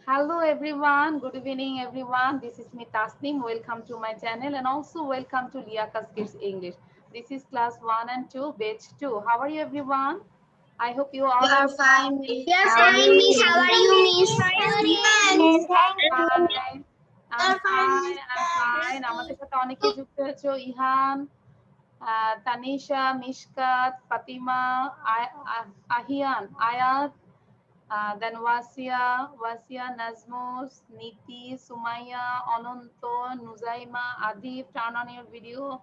Hello everyone, good evening everyone. This is me Tasnim. Welcome to my channel and also welcome to Liakas Kids English. This is class 1 and 2, batch 2. How are you everyone? I hope you We all are are fine, Miss. fine. We are How are fine, Miss. you? How are you, Miss? Yes. Fine. I'm You're fine, fine. Miss. I'm fine. আমাদের সাথে অনেকে যুক্ত হয়েছে ইহান, তানিশা, মিশকাত, ফাতিমা, আহিয়ান, আয়াত, then Wasia, Nazmos, Niti, Sumaya, Ananto, Nuzaima, Adib, turn on your video,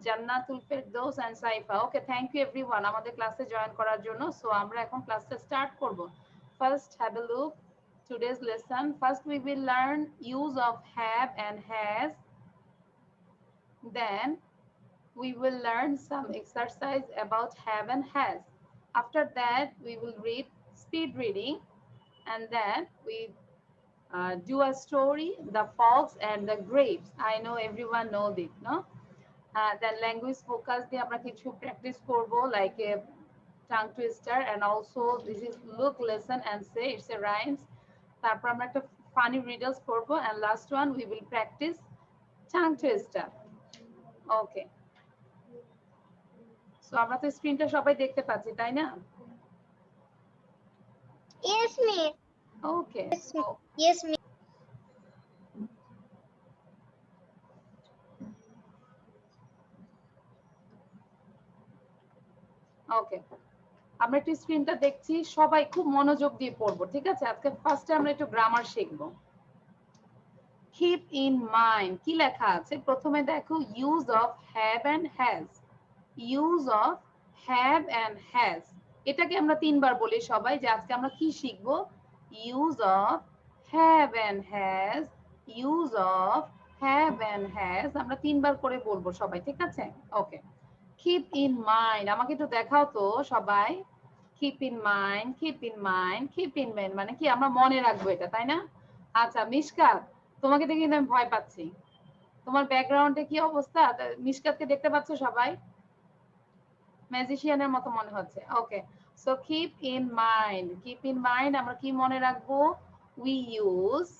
Jannatul Firdaus and Saifa. Okay, thank you everyone. আমাদের ক্লাসে join করার জন্য। So আমরা এখন ক্লাসটা স্টার্ট করব। First have a look today's lesson. First we will learn use of have and has. Then we will learn some exercise about have and has. After that we will read speed reading, and then we do a story, the fox and the grapes. I know everyone know this, no? Then language focus দিয়ে আমরা কিছু practice করব, like a tongue twister, and also this is look, listen and say, it's a rhymes. তারপর আমরা একটা funny riddles করব, and last one we will practice tongue twister. Okay, so আমরা তো স্ক্রিনটা সবাই দেখতে পাচ্ছি, তাই না? Yes, Miss. Okay, so Yes, Miss. ওকে, আমরা একটু স্ক্রিনটা দেখছি, সবাই খুব মনোযোগ দিয়ে পড়বো, ঠিক আছে? আজকে ফার্স্টে আমরা একটু গ্রামার শিখব। কিপ ইন মাইন্ড কি লেখা আছে প্রথমে দেখো, use of have and has. Use of have and has, এটাকে আমরা তিনবার বলি সবাই, যে আজকে আমরা কি শিখবো। Use of have and has, use of have and has, আমরা তিনবার করে বলবো সবাই, ঠিক আছে? ওকে, keep in mind, আমাকে একটু দেখাও তো সবাই। keep in mind, keep in mind, keep in mind মানে কি আমরা মনে রাখবো এটা, তাই না? আচ্ছা মিশকাত, তোমাকে দেখে কিন্তু আমি ভয় পাচ্ছি। তোমার ব্যাকগ্রাউন্ডে কি অবস্থা? মিশকাতকে দেখতে পাচ্ছ সবাই? ম্যাজিশিয়ানের মতো মনে হচ্ছে। ওকে, so keep in mind, keep in mind আমরা কি মনে রাখবো? we use,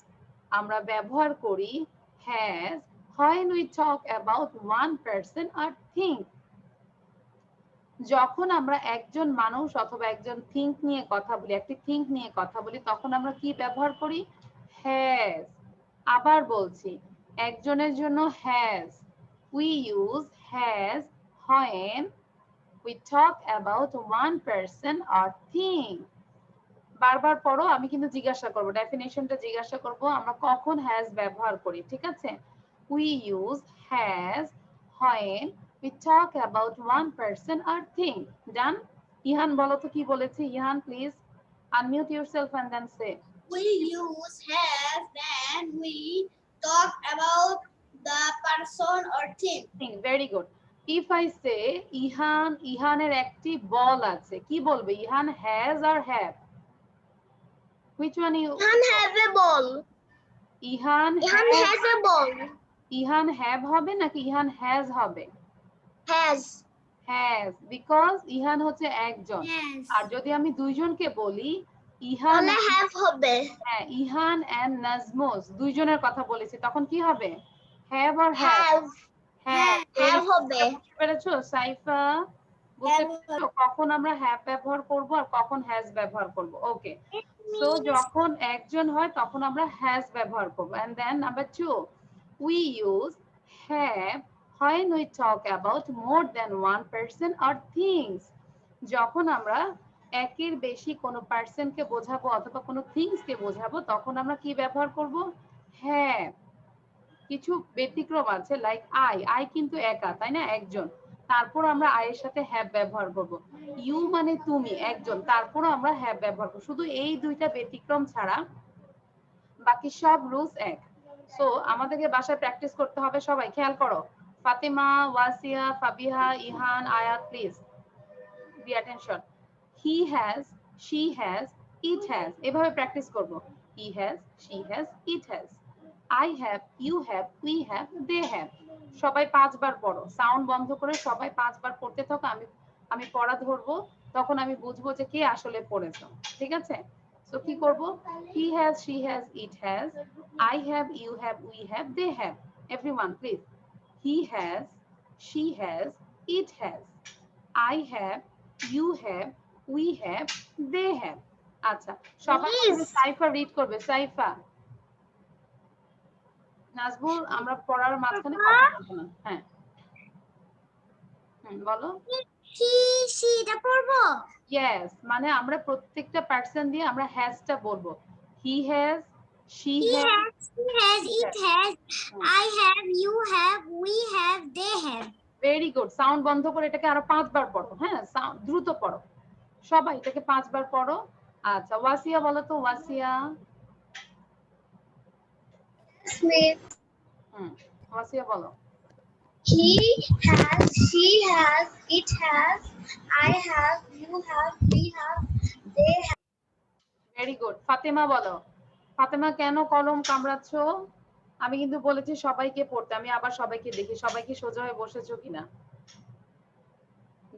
আমরা ব্যবহার করি has when we talk about one person or thing। যখন আমরা একজন মানুষ অথবা একজন থিংক নিয়ে কথা বলি, একটি থিংক নিয়ে কথা বলি, তখন আমরা কি ব্যবহার করি? হ্যাজ। আবার বলছি, একজনের জন্য has, we use has when we talk about one person or thing। বারবার পড়ো, আমি কিন্তু জিজ্ঞাসা করব, ডেফিনেশনটা জিজ্ঞাসা করব আমরা কখন হ্যাজ ব্যবহার করি, ঠিক আছে? we use has when we talk about one person or thing. Done? Ihan বলো তো কি বলেছে Ihan, please unmute yourself and then say. We use have when we talk about the person or thing. Very good. If I say Ihan, ইহানের একটি বল আছে, কি বলবে? Ihan has or have? Which one you? Ihan has a ball. Ihan Ihan has a ball. Ihan have হবে নাকি Ihan has হবে? Has. has, because Ihan হচ্ছে একজন। Yes. আর যদি আমি দুইজনকে বলি, ইহান, তাহলে have হবে। হ্যাঁ, ইহান and নাজমুস দুইজনের কথা বলেছি, তখন কি হবে? have or have? Have. have। Have হবে। বুঝতে পেরেছো সাইফা? বুঝতে পেরেছো কখন আমরা have ব্যবহার করব আর কখন has ব্যবহার করব? ওকে, সো যখন একজন হয় তখন আমরা has ব্যবহার করব। and then number 2, we use have when we talk about more than one person or things। যখন আমরা একের বেশি কোনো পার্সনকে বোঝাবো অথবা কোনো থিংসকে বোঝাবো, তখন আমরা কি ব্যবহার করব? have। কিছু ব্যতিক্রম আছে, লাইক আই কিন্তু একা, তাই না? একজন, তারপর আমরা আই এর সাথে হ্যাভ ব্যবহার করব। ইউ মানে তুমি, একজন, তারপর আমরা হ্যাভ ব্যবহার করব। শুধু এই দুইটা ব্যতিক্রম ছাড়া বাকি সব রুলস এক। সো আমাদেরকে বাসায় প্র্যাকটিস করতে হবে, সবাই খেয়াল করো। ফাতেমা, ওয়াসিয়া, ফাবিহা, ইহান, আয়াত, please be attention. He has, she has, it has, এভাবে প্র্যাকটিস করব। হি has, she has, it has, I have, you have, we have, they have। সবাই 5 বার পড়ো, সাউন্ড বন্ধ করে সবাই 5 বার পড়তে থাকো। আমি পড়া ধরবো, তখন আমি বুঝবো যে কে আসলে পড়েছো, ঠিক আছে? সো কি করব? He has, she has, it has, I have, you have, we have, they have. Everyone, please. He has, she has, it has, I have, you have, we have, they have. আচ্ছা, সবাই প্রথমে Miss. Saifa read করবে। সাইফা। নাজবুল, আমরা পড়ার মাঝখানে কথা বলবো না। হ্যাঁ, বলো। He, she, এটা পড়বো? ইয়েস, মানে আমরা প্রত্যেকটা পার্সন দিয়ে আমরা হ্যাজটা বলবো। হি has, she He has, has, she has, it has, I have, you have, we have, they have. Very good. Sound বন্ধ করে এটাকে আরো 5 বার পড়ো। হ্যাঁ, সাউন্ড দ্রুত পড়ো। সবাই এটাকে 5 বার পড়ো। আচ্ছা, ওয়াসিয়া বলো তো। ওয়াসিয়া। ওয়াসিয়া বলো। He has, she has, it has, I have, you have, we have, they have. Very good. Fatema বলো। ফাতেমা, কেন কলম কামড়াচ্ছ? আমি কিন্তু বলেছি সবাইকে পড়তে। আমি আবার সবাইকে দেখি, সবাইকে সোজা হয়ে বসেছো কিনা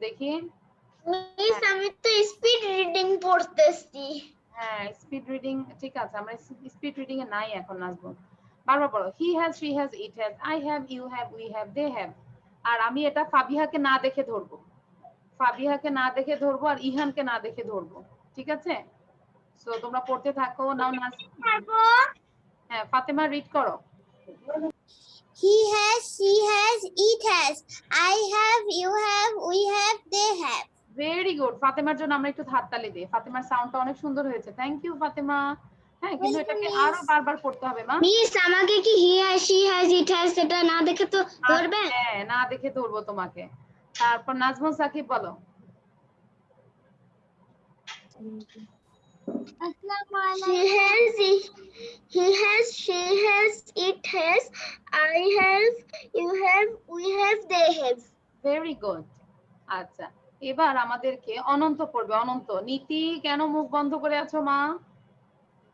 দেখি। মিস, আমি তো স্পিড রিডিং পড়তেছি। হ্যাঁ, স্পিড রিডিং ঠিক আছে। আমরা স্পিড রিডিং এ নাই এখন। নাজবো বারবার বলো। He has, she has, it has, I have, you have, we have, they have. আর আমি এটা ফাবিহাকে না দেখে ধরবো। ফাবিহাকে না দেখে ধরবো আর ইহানকে না দেখে ধরবো। ঠিক আছে? সো তোমরা পড়তে থাকো। নাও নাজ। হ্যাঁ, ফাতেমা রিড করো। He has, she has, it has, I have, you have, we have, they have. Very good. ফাতেমার জন্য আমরা একটু হাততালি দিই। ফাতেমার সাউন্ডটা অনেক সুন্দর হয়েছে। Thank you Fatema. হ্যাঁ, কিন্তু এটাকে আরো বারবার পড়তে হবে মা। মিস, আমাকে কি he has, she has, it has এটা না দেখে তো ধরবেন? হ্যাঁ, না দেখে ধরবো তোমাকে। তারপর নাজমুল সাকিব বলো। He has, he has, she has, it has, I have, you have, we have, they have. Very good. আচ্ছা, এবার আমাদেরকে অনন্ত পড়বে। অনন্ত। নীতি, কেন মুখ বন্ধ করে আছো মা?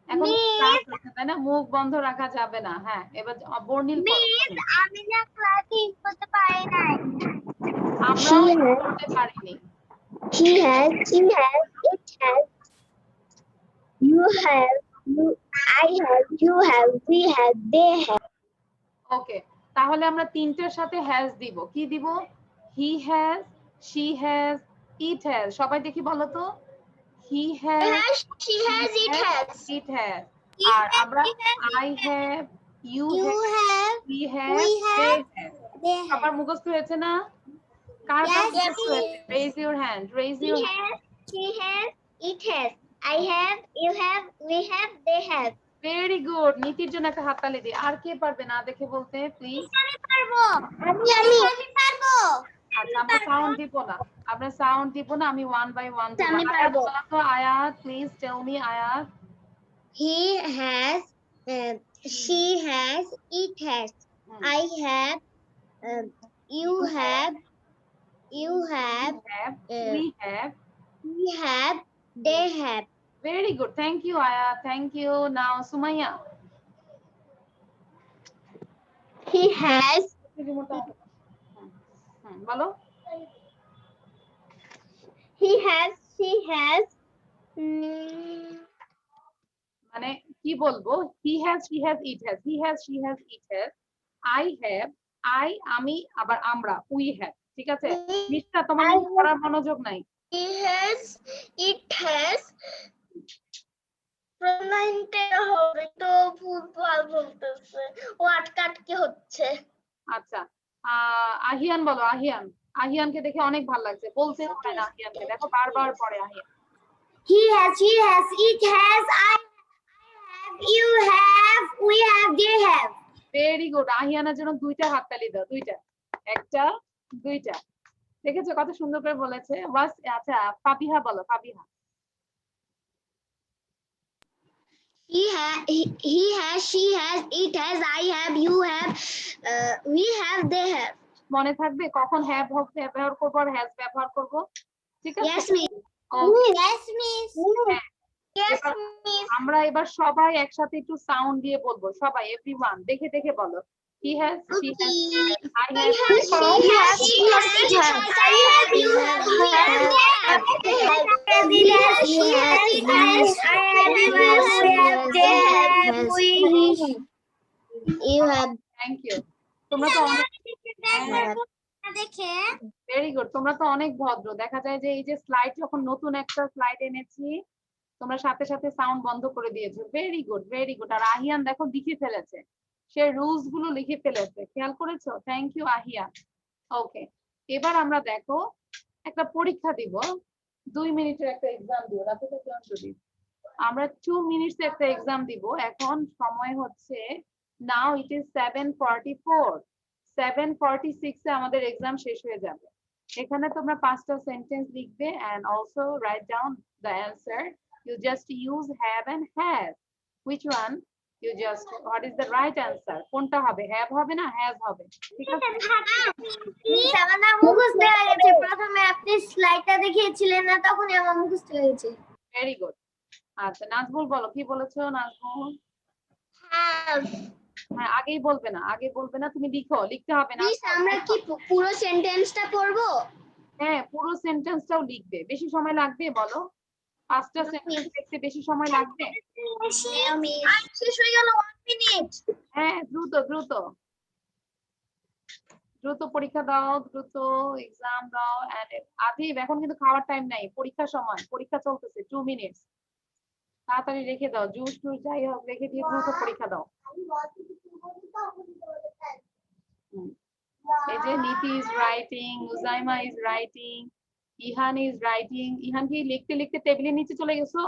এখন ক্লাস আছে, তাই না? মুখ বন্ধ রাখা যাবে না। হ্যাঁ, এবার বর্ণিল পড়ো। আমি না ক্লাসে করতে পারি নাই। আমরাও করতে পারিনি। He has, she has, it has, you have, I have, you have, we have, they have. ওকে, তাহলে আমরা তিনটার সাথে হ্যাজ দিব। কি দিব? He has, she has, it has. সবাই দেখি বলো তো। He has, She has, it has. It has. আর আমরা I have, you You have, have, we have, we they have, have. they have. সবার মুখস্থ হয়েছে না? কার কার Yes, মুখস্থ yes, হয়েছে? Raise your hand, raise He your has, she has, it has, I have, you have, we have, they have. Very good. নীতির জন্য একটা হাততালি দিই। আর কে পারবে না দেখে বলতে প্লিজ? আমি পারবো। আমি পারবো। আচ্ছা, আমরা সাউন্ড দিব না। আমরা সাউন্ড দিব না। আমি ওয়ান বাই ওয়ান দিব। আমি আয়াত পারবো। বলো তো। আয়াত, প্লিজ টেল মি। আয়াত। He has, she has, it has, I have, you have, we have, we have. we have, they have. Very good. Thank you, Aya. Thank you. Now, Sumaya. He has, বলো। he has, she has, মানে কি বলবো? He has, she has, it has. He has, she has, it has. I have, I, আমি, আবার আমরা, we have. ঠিক আছে? মিষ্টা, তোমার পড়ার মনোযোগ নাই। he has, it has, প্রণাইনতে হবে তো ভুলভাল বলতেছে, ও আটকাটকে হচ্ছে। আচ্ছা, আহিয়ান বলো। আহিয়ান। আহিয়ানকে দেখে অনেক ভালো লাগছে। বলতে হয় না আহিয়ানকে। দেখো বারবার পড়ে Ahiyan. He has, she has, it has, I have, you have, we have, they have. Very good. আহিয়ানের জন্য দুইটা হাততালি দাও। দুইটা, একটা, দুইটা। দেখেছো কত সুন্দর করে বলেছে। আচ্ছা, ফাবিহা বলো। Fabiha. He has, she has, it has, I have, you have, we have, they have. মনে থাকবে কখন হ্যাভ ব্যবহার করবো আর হ্যাজ ব্যবহার করবো? ঠিক আছে? Yes, miss. Okay. Yes, miss. Yes, miss. আমরা এবার সবাই একসাথে একটু সাউন্ড দিয়ে বলবো। সবাই, এভরিওয়ান দেখে দেখে বলো। He has, she has, I have, He has, she has, it has, I have, you have, we have, they have. He has, she has, it has, I have, you You have. Thank you. তোমরা তো অনেক দেখে very good, তোমরা তো অনেক ভদ্র। দেখা যায় যে এই যে স্লাইড, যখন নতুন একটা স্লাইড এনেছি তোমরা সাথে সাথে সাউন্ড বন্ধ করে দিয়েছো। Very good, very good. আর আহিয়ান দেখো লিখে ফেলেছে, সে রুলস গুলো লিখে ফেলেছে, খেয়াল করেছো? Thank you Ahiyan. ওকে, এবার আমরা দেখো একটা পরীক্ষা দিব, 2 মিনিটের একটা এক্সাম দিব। রাতে তো ক্লাস দিব, আমরা 2 মিনিটস একটা এক্সাম দিব। এখন সময় হচ্ছে নাও ইট ইজ 7:44, 7:46 এ আমাদের এক্সাম শেষ হয়ে যাবে। এখানে তোমরা 5টা সেন্টেন্স লিখবে and also write down the answer. You just use have and has. Which one? You just, what is the right answer? কোনটা হবে? have হবে না has হবে? ঠিক আছে? মিস আমার না মুখস্থ হয়ে গেছে, প্রথমে আপনি স্লাইডটা দেখিয়েছিলেন না তখনই আমার মুখস্থ হয়ে গেছে। Very good. আচ্ছা নাজমুল বলো, কি বলেছো নাজমুল? হ্যাঁ, আগেই বলবে না, আগে বলবে না, তুমি লিখো, লিখতে হবে না। মিস আমরা কি পুরো সেন্টেন্সটা পড়বো? হ্যাঁ, পুরো সেন্টেন্সটাও লিখবে। বেশি সময় লাগবে বলো? 5টা সেন্টেন্স লিখতে বেশি সময় লাগবে? শেষ হয়ে গেল 1 মিনিট। হ্যাঁ, দ্রুত দ্রুত দ্রুত পরীক্ষা দাও, দ্রুত এক্সাম দাও। এন্ড আদিব, এখন কিন্তু খাওয়ার টাইম নাই, পরীক্ষার সময়, পরীক্ষা চলতেছে। 2 মিনিটস, তাড়াতাড়ি রেখে দাও, জুস টুস যাই হোক রেখে দিয়ে দ্রুত পরীক্ষা দাও। এই যে Niti is writing, Muzaima is writing, Ihan is writing. Ihan কি লিখতে লিখতে টেবিলের নিচে চলে গেছো?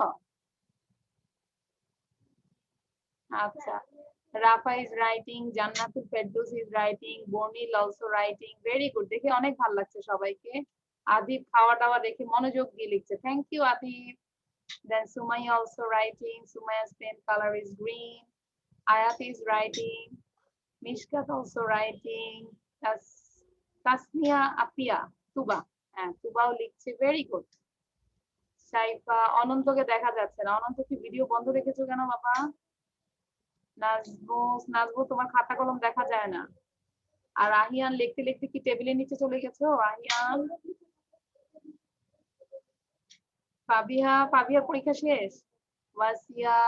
আচ্ছা, Rafa is writing, Jannatul Ferdous is writing, Bornil also writing. Very good, দেখে অনেক ভালো লাগছে সবাইকে। আদিব খাওয়া দাওয়া দেখে মনোযোগ দিয়ে লিখছে, thank you Adib. Then Sumaya also writing, Sumaya's pen color is green. Ayat is writing, Mishkat also writing, Tasnia Apia, Tuba, হ্যাঁ তুবাও লিখছে, ভেরি গুড। সাইফা, অনন্তকে দেখা যাচ্ছে না, অনন্ত কি ভিডিও বন্ধ রেখেছো কেন বাবা? নাজবু, নাজবু তোমার খাতা কলম দেখা যায় না। আর আহিয়ান লিখতে লিখতে কি টেবিলের নিচে চলে গেছো আহিয়ান? ফাবিহা, ফাবিহার পরীক্ষা শেষ? ওয়াসিয়া,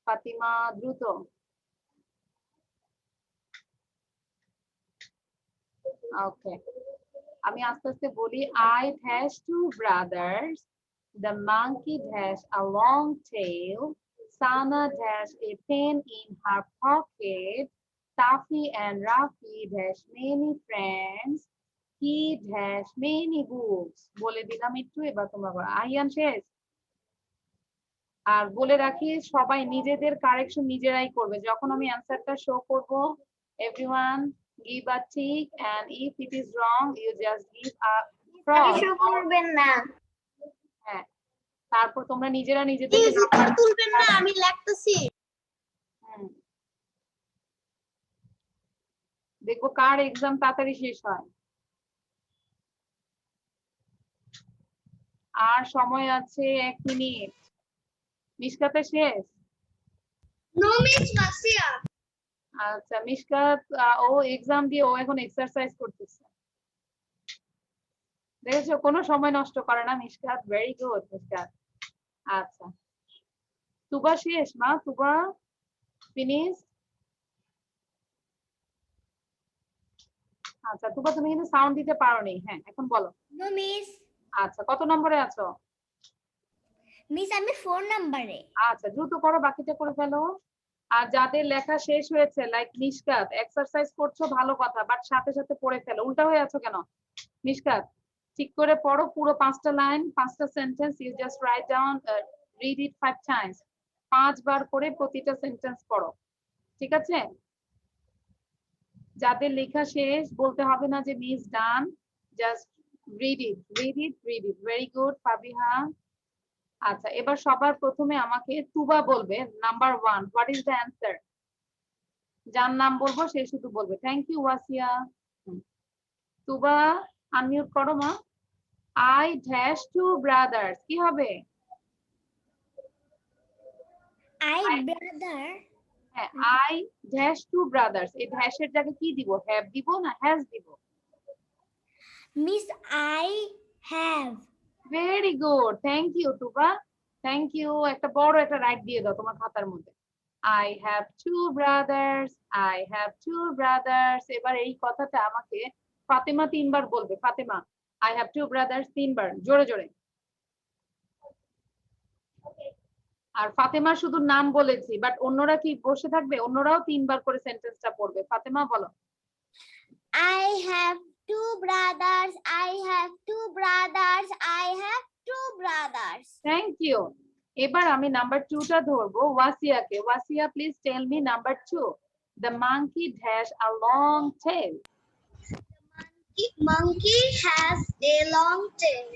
ফাতিমা, দ্রুত। ওকে, আমি আস্তে আস্তে বলি। I has 2 brothers. The monkey has a long tail. Sana has a pen in her pocket. Tafi and Rafi has many friends. He has many books. বলে দিলাম একটু, এবার তোমরা বলো। আহিয়ান শেষ? আর বলে রাখি, সবাই নিজেদের কারেকশন নিজেরাই করবে। যখন আমি অ্যানসারটা শো করব, everyone give a tick, and if it is wrong you just give a cross. করবেন না, হ্যাঁ, তারপর তোমরা নিজেরা নিজেদেরকে তুলবেন না, আমি লিখতেছি। দেখবো কার এক্সাম তাড়াতাড়ি শেষ হয়। আর সময় আছে 1 মিনিট। মিশকাতে শেষ? No miss Masia. আচ্ছা মিশকাত, ও এক্সাম দিয়ে ও এখন এক্সারসাইজ করতেছে, দেখেছো? কোনো সময় নষ্ট করে না মিশকাত, ভেরি গুড মিশকাত। আচ্ছা, তুবা শেষ? মা তুবা ফিনিশ? আচ্ছা তুবা, তুমি কিন্তু সাউন্ড দিতে পারোনি। হ্যাঁ, এখন বলো। No miss. আচ্ছা, কত নম্বরে আছো? মিস আমি 4 নম্বরে। আচ্ছা, দ্রুত করো, বাকিটা করে ফেলো। আর যাদের লেখা শেষ হয়েছে, লাইক মিশকাত, এক্সারসাইজ করছো ভালো কথা, বাট সাথে সাথে পড়ে ফেলো। উল্টা হয়ে আছো কেন মিশকাত? ঠিক করে পড়ো পুরো 5টা লাইন, 5টা sentence. You just write down, read it 5 times, 5 বার করে প্রতিটা সেন্টেন্স পড়ো, ঠিক আছে? যাদের লেখা শেষ বলতে হবে না যে miss done, just read it, read it, read it. Very good Fabiha. আচ্ছা, এবার সবার প্রথমে আমাকে তুবা বলবে number 1, what is the answer? যার নাম বলবো সে শুধু বলবে। Thank you Wasia. Tuba unmute করো মা। I dash 2 brothers, কি হবে? I brother. হ্যাঁ, I dash 2 brothers, এই ড্যাশের জায়গায় কি দিব? have দিব না has দিব? Miss I have. Very good, thank you Tuba, thank you. একটা বড় একটা রাইট দিয়ে দাও তোমার খাতার মধ্যে। I have two brothers. I have two brothers. এবার এই কথাটা আমাকে ফাতেমা 3 বার বলবে। Fatema, I have two brothers 3 বার, জোরে জোরে। আর ফাতেমা শুধু নাম বলেছি, বাট অন্যরা কি বসে থাকবে? অন্যরাও 3 বার করে সেন্টেন্সটা পড়বে। ফাতেমা বলো। I have two brothers. I have two brothers. I have two brothers. Thank you. এবার আমি নাম্বার 2 টা ধরবো ওয়াসিয়াকে। Wasia, please tell me number 2. The monkey has a long tail. Monkey has a long tail.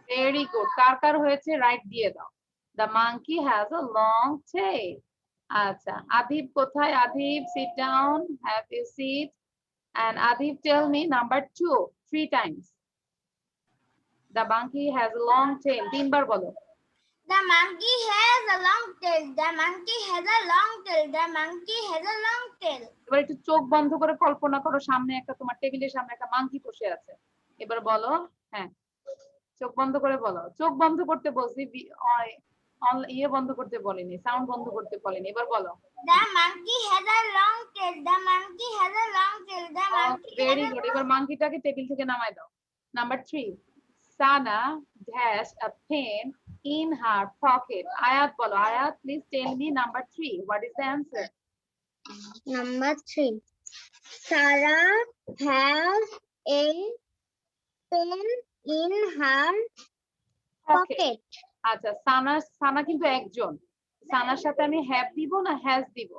Very good. কার কার হয়েছে right দিয়ে দাও। The monkey has a long tail. আচ্ছা, আদিব কোথায়? Adib, sit down. Have you sit? And Adib, tell me number 2 3 times. The monkey has a long tail. 3 বার বলো। The monkey has a long tail. The monkey has a long tail. The monkey has a long tail. এবার একটু চোখ বন্ধ করে কল্পনা করো, সামনে একটা তোমার টেবিলের সামনে একটা মাংকি বসে আছে। এবার বলো। হ্যাঁ, চোখ বন্ধ করে বলো। চোখ বন্ধ করতে বলছি, ইয়ে বন্ধ করতে বলিনি, সাউন্ড বন্ধ করতে বলিনি। এবার বলো। The monkey has a long tail. The monkey has a long tail. The monkey very good. এবার মাংকিটাকে টেবিল থেকে নামায় দাও। Number 3, Sana has a pen in her pocket. Ayat bolo. Ayat, please tell me number 3. What is the answer? Number 3. Sarah has a pen in her pocket. আচ্ছা, সানা কিন্তু একজন। সানার সাথে আমি have দিব না হ্যাজ দিব?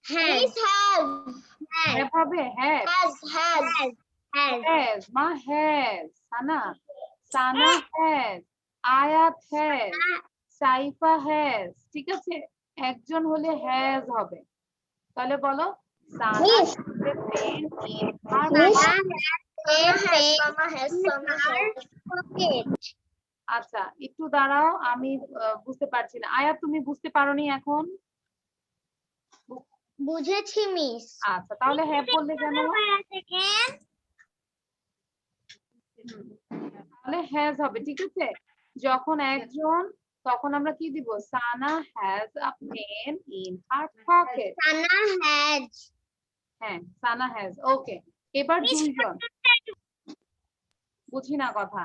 Has. হ্যাভ হবে? Have. Has মা, হ্যাজ। সানা হ্যাজ, আয়াত হ্যাজ, সাইফা হ্যাজ। ঠিক আছে, একজন হলে হ্যাজ হবে। তাহলে বলো সানা has a pen in her pocket. আচ্ছা, একটু দাঁড়াও, আমি বুঝতে পারছি না। আয়াত, তুমি বুঝতে পারোনি এখন? বুঝেছি মিস। আচ্ছা, তাহলে হ্যাভ বললে কেন? তাহলে হ্যাজ হবে। ঠিক আছে, যখন একজন তখন আমরা কি দিব? Sana has a pen in her pocket. Sana has. হ্যাঁ, সানা হ্যাজ। ওকে, এবার দুইজন। বুঝি না কথা।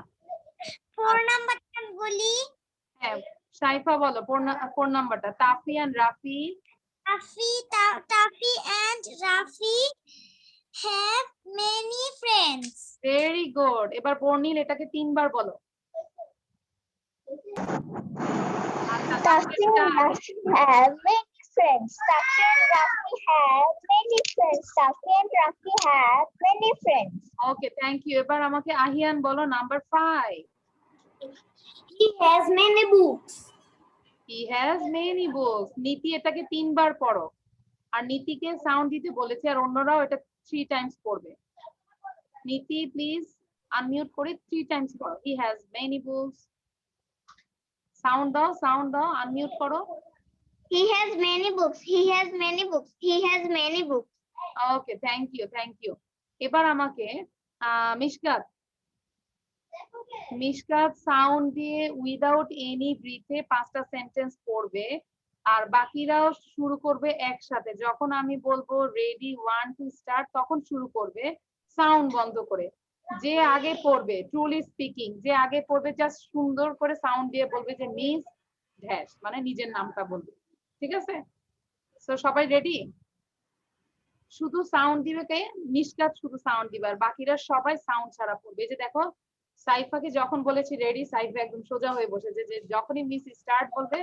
4 নাম্বারটা বলি। হ্যাঁ, সাইফা বলো 4 নাম্বারটা। Tafi and Rafi. Tafi and Rafi have many friends. Very good. এবার বর্ণিল এটাকে 3 বার বলো। Tafi and Rafi have many friends. Tafi and Rafi have many friends. Tafi and Rafi have many friends. Okay, thank you. এবার আমাকে আহিয়ান বলো number 5. He has many books. He has many books. নীতি এটাকে 3 বার পড়ো। আর নীতিকে সাউন্ড দিতে বলেছি, আর অন্যরাও এটা 3 টাইমস পড়বে। নীতি, প্লিজ আনমিউট করে 3 টাইমস পড়ো। He has many books. Sound দাও, আনমিউট করো। He has many books. He has many books. He has many books. Okay, thank you. এবার আমাকে মিশকাত সাউন্ড দিয়ে উইদাউট এনি ব্রিথে 5টা সেন্টেন্স পড়বে, আর বাকিরাও শুরু করবে একসাথে। যখন আমি বলবো রেডি 1 2 স্টার্ট, তখন শুরু করবে সাউন্ড বন্ধ করে। যে আগে পড়বে, ট্রুলি স্পিকিং, যে আগে পড়বে জাস্ট সুন্দর করে সাউন্ড দিয়ে বলবে যে মিস ড্যাশ, মানে নিজের নামটা বলবে। ঠিক আছে, সো সবাই রেডি? শুধু সাউন্ড দিবে কে? মিশকাত শুধু সাউন্ড দিবে, আর বাকিরা সবাই সাউন্ড ছাড়া পড়বে। যে দেখো, সাইফাকে যখন বলেছি রেডি, সাইফা একদম সোজা হয়ে বসেছে, যে যখনই মিস স্টার্ট বলবে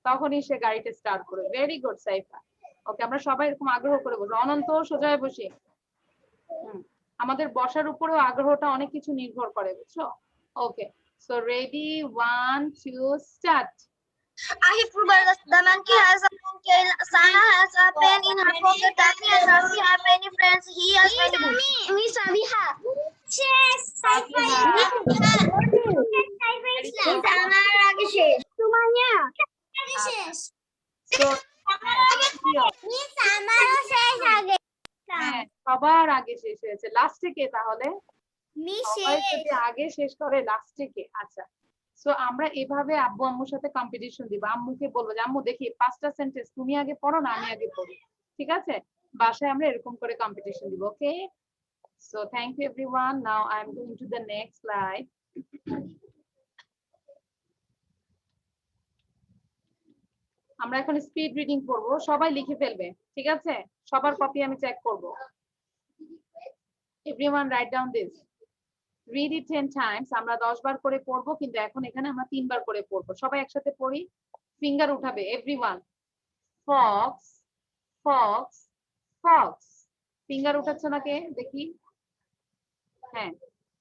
তখনই সে গাড়িতে স্টার্ট করবে। Very good Saifa. ওকে, আমরা সবাই এরকম আগ্রহ করে বসবো। অনন্ত সোজা হয়ে বসি। আমাদের বসার উপরেও আগ্রহটা অনেক কিছু নির্ভর করে, বুঝছো? Okay, so ready 1 2 start. I have two brothers. The monkey has a long tail. Sana has a pen in her pocket. Tafi and Rafi have many friends. He has many books. Miss Abiha. Yes, Sabiha. আমার আগে শেষ। সুমাইয়া। তো Miss আমারও শেষ আগে। হ্যাঁ, সবার আগে শেষ হয়েছে। লাস্টে কে তাহলে? Miss সবাই যদি আগে শেষ করে লাস্টে কে? আচ্ছা, সো আমরা এভাবে আব্বু আম্মুর সাথে কম্পিটিশন দিব, আম্মুকে বলবো যে আম্মু দেখি 5টা সেন্টেন্স তুমি আগে পড়ো না আমি আগে পড়ি, ঠিক আছে? বাসায় আমরা এরকম করে কম্পিটিশন দিব, okay? So thank you everyone, now I am going to the next slide. আমরা এখন স্পিড রিডিং করব, সবাই লিখে ফেলবে, ঠিক আছে? সবার কপি আমি চেক করব। Everyone write down this, read it 10 times। আমরা 10 বার করে পড়বো, কিন্তু এখন এখানে আমরা 3 বার করে পড়বো। সবাই একসাথে পড়ি, ফিঙ্গার উঠাবে everyone. fox fox fox, finger উঠাচ্ছ না কে দেখি? হ্যাঁ,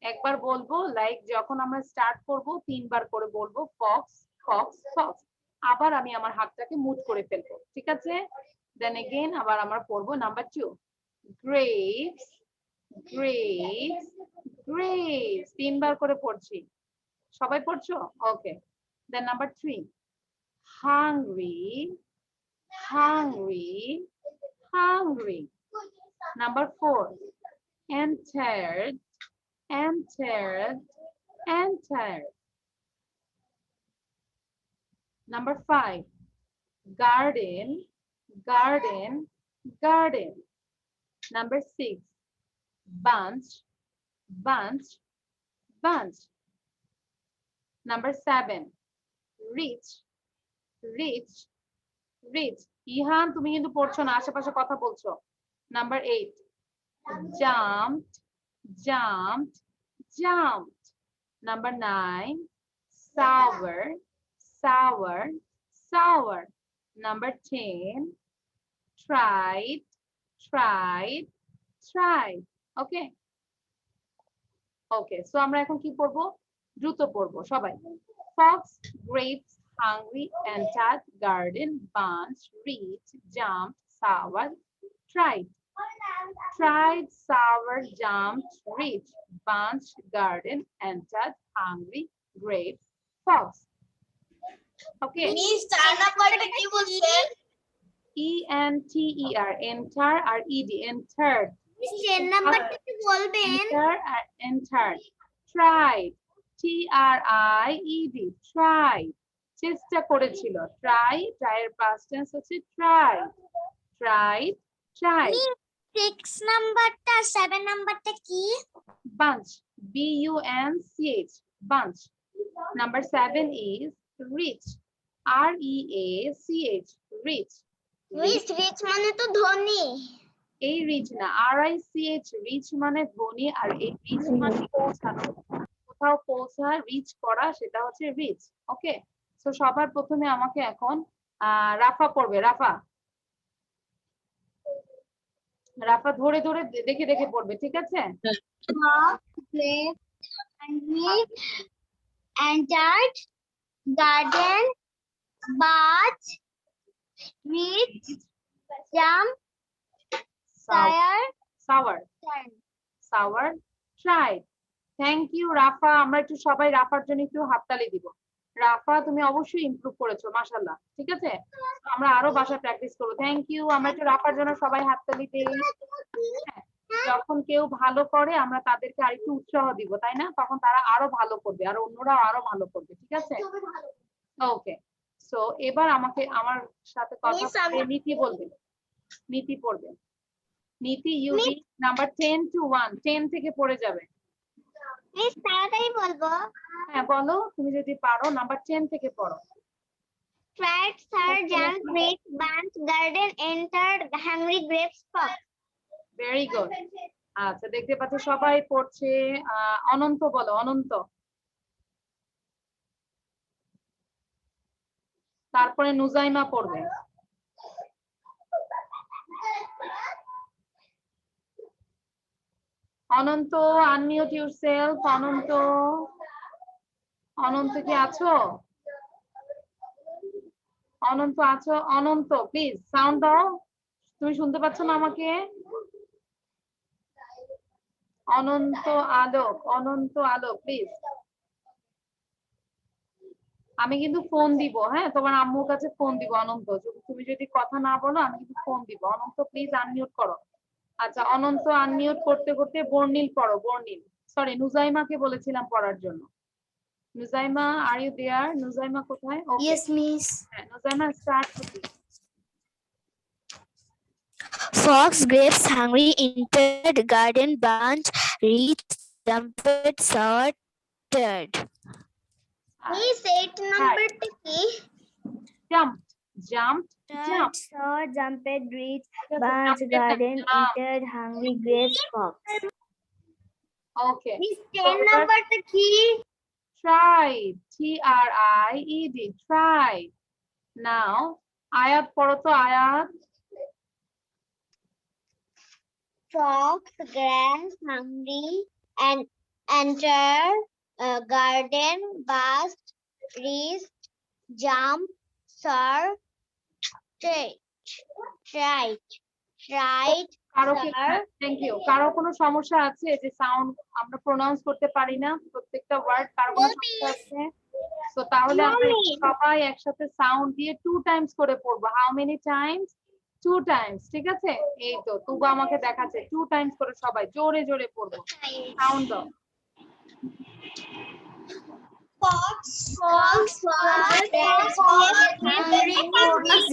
একবার বলবো, লাইক যখন আমরা স্টার্ট করব 3 বার করে বলবো fox fox fox, আবার আমি আমার হাতটাকে মুভ করে ফেলবো, ঠিক আছে? দেন এগেইন আবার আমরা পড়বো নাম্বার 2, grapes grapes grapes, 3 বার করে পড়ছি, সবাই পড়ছো? Okay. Then number 3, hungry hungry hungry। Number 4, entered entered entered। Number 5, garden garden garden। Number 6, bunch bunch bunch। Number 7, rich rich rich। Ihan তুমি কিন্তু পড়ছো না, আশেপাশে কথা বলছো। Number 8, jumped jumped jumped। Number 9, sour sour sour। Number 10, tried tried tried। ওকে ওকে, so আমরা এখন কি পড়বো? দ্রুত পড়বো সবাই। fox, grapes, hungry, entered, garden, bunch, rich, jumped, sour, tried tried, sour, jumped, rich, bunch, garden, entered, hungry, grapes, fox। ওকে, miss 4 নাম্বারটা কি বলছেন? enter enter আর ed, entered। মিস 10 নাম্বারটা কি বলবেন? enter আর entered। tried tried, tried, চেষ্টা করেছিল। try try এর past tense হচ্ছে tried tried tried। 6 নাম্বারটা 7 নাম্বারটা কি? bunch bunch bunch। Number 7 is rich reach rich। Miss rich মানে তো ধনী। এই রিচ না, RICH, রিচ মানে ধনী, আর এই রিচ মানে পৌঁছানো, কোথাও পৌঁছা, রিচ করা, সেটা হচ্ছে রিচ। ওকে, সো সবার প্রথমে আমাকে এখন রাফা পড়বে। রাফা রাফা ধরে ধরে দেখে দেখে পড়বে, ঠিক আছে? entered, garden, bunch, rich, jump, sour, sour sour tried। Thank you Rafa. আমরা একটু সবাই রাফার জন্য একটু হাততালি দিব। রাফা তুমি অবশ্যই ইমপ্রুভ করেছো, মাশাআল্লাহ, ঠিক আছে? আমরা আরো বাসায় প্র্যাকটিস করব। Thank you. আমরা একটু রাফার জন্য সবাই হাততালি দেই। যখন কেউ ভালো করে আমরা তাদেরকে আরেকটু উৎসাহ দিব, তাই না? তখন তারা আরো ভালো করবে, আর অন্যরাও আরো ভালো করবে, ঠিক আছে? ওকে, সো এবার আমাকে আমার সাথে কথা বলে নীতি বলবে, নীতি পড়বে। নীতি, ইউ রিড নাম্বার 10 to 1, 10 থেকে পড়ে যাবে। মিস তাড়াতাড়ি বলবো। হ্যাঁ বলো, তুমি যদি পারো নাম্বার 10 থেকে পড়ো। tried, sour, jump, rich, bunch, garden, entered, hungry, grapes, fox। Very good. আচ্ছা, দেখতে পাচ্ছ সবাই পড়ছে। অনন্ত বলো, অনন্ত। তারপরে নুজাইমা পড়বে। অনন্ত, আনমিউট ইউরসেলফ। অনন্ত, অনন্ত কি আছো? অনন্ত আছো? অনন্ত প্লিজ সাউন্ড দাও। তুমি শুনতে পাচ্ছ না আমাকে? অনন্ত আলোক, অনন্ত আলোক প্লিজ। আমি কিন্তু ফোন দিব, হ্যাঁ তোমার আম্মুর কাছে ফোন দিব। অনন্ত, তুমি যদি কথা না বলো আমি কিন্তু ফোন দিব। অনন্ত প্লিজ আনমিউট করো। আচ্ছা, অনন্ত আনমিউট করতে করতে বর্ণিল পড়ো। বর্ণিল, সরি নুজাইমাকে বলেছিলাম পড়ার জন্য। Nuzaima, are you there? Nuzaima কোথায়? Okay. Yes, miss. Nuzaima, start please. Fox, grapes, hungry, entered garden, bunch, reached, jumped, sorted. Miss 8 number কি? Jumped, jumped, jumped. Saw, jumped, reached, Yes, bunch, jumped, garden, jump. entered, hungry, grapes, fox. Okay. Miss So 10 number কি? tried, Tried, tried. Now, আয়াত পড়ো তো আয়াত। Fox, grass, hungry, and enter garden, bust, reached, jump, sir, tried, কারো কি sir. Thank you, কারো কোনো সমস্যা আছে যে সাউন্ড আমরা প্রোনাউন্স করতে পারি না প্রত্যেকটা ওয়ার্ড, কারো কোনো সমস্যা আছে? তো তাহলে আমরা সবাই একসাথে সাউন্ড দিয়ে 2 টাইমস করে পড়বো। How many Times? 2 টাইমস, ঠিক আছে? এই তো তুবা আমাকে দেখাচ্ছে 2 টাইমস করে সবাই জোরে জোরে পড়বো। সাউন্ড দাও। Fox,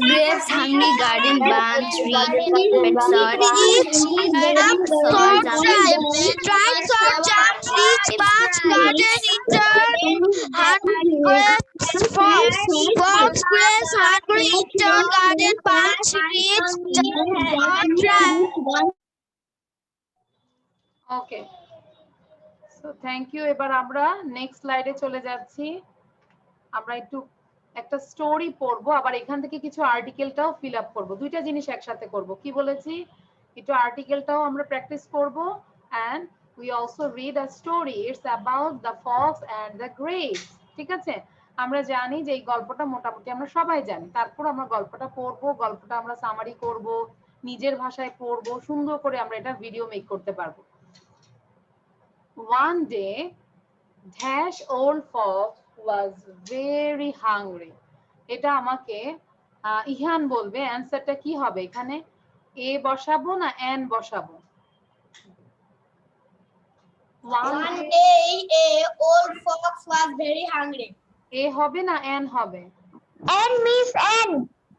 grapes, hungry, garden, bunch, reached, jumped, sort, tried, sort, jump, reach, bunch, garden, entered, fox, grapes, hungry, entered, garden, bunch, reach, jump, tried. Okay, so thank you. এবার আমরা নেক্সট স্লাইডে চলে যাচ্ছি। আমরা একটু একটা স্টোরি পড়বো, আবার এখান থেকে কিছু আর্টিকেলটাও ফিল আপ করবো। দুইটা জিনিস একসাথে করব। কি বলেছি? একটু আর্টিকেলটাও আমরা প্র্যাকটিস করব and we also read a story. It's about the fox and the grapes. ঠিক আছে? আমরা জানি যে এই গল্পটা মোটামুটি আমরা সবাই জানি, তারপর আমরা গল্পটা পড়বো, গল্পটা আমরা সামারি করব, নিজের ভাষায় পড়বো, সুন্দর করে আমরা এটা ভিডিও মেক করতে পারবো। One day, dash old fox was very hungry. এটা আমাকে ইহান বলবে। অ্যানসারটা কি হবে এখানে? এ বসাবো না এন বসাবো? One day, a old fox was very hungry. এ হবে না এন হবে? N means N.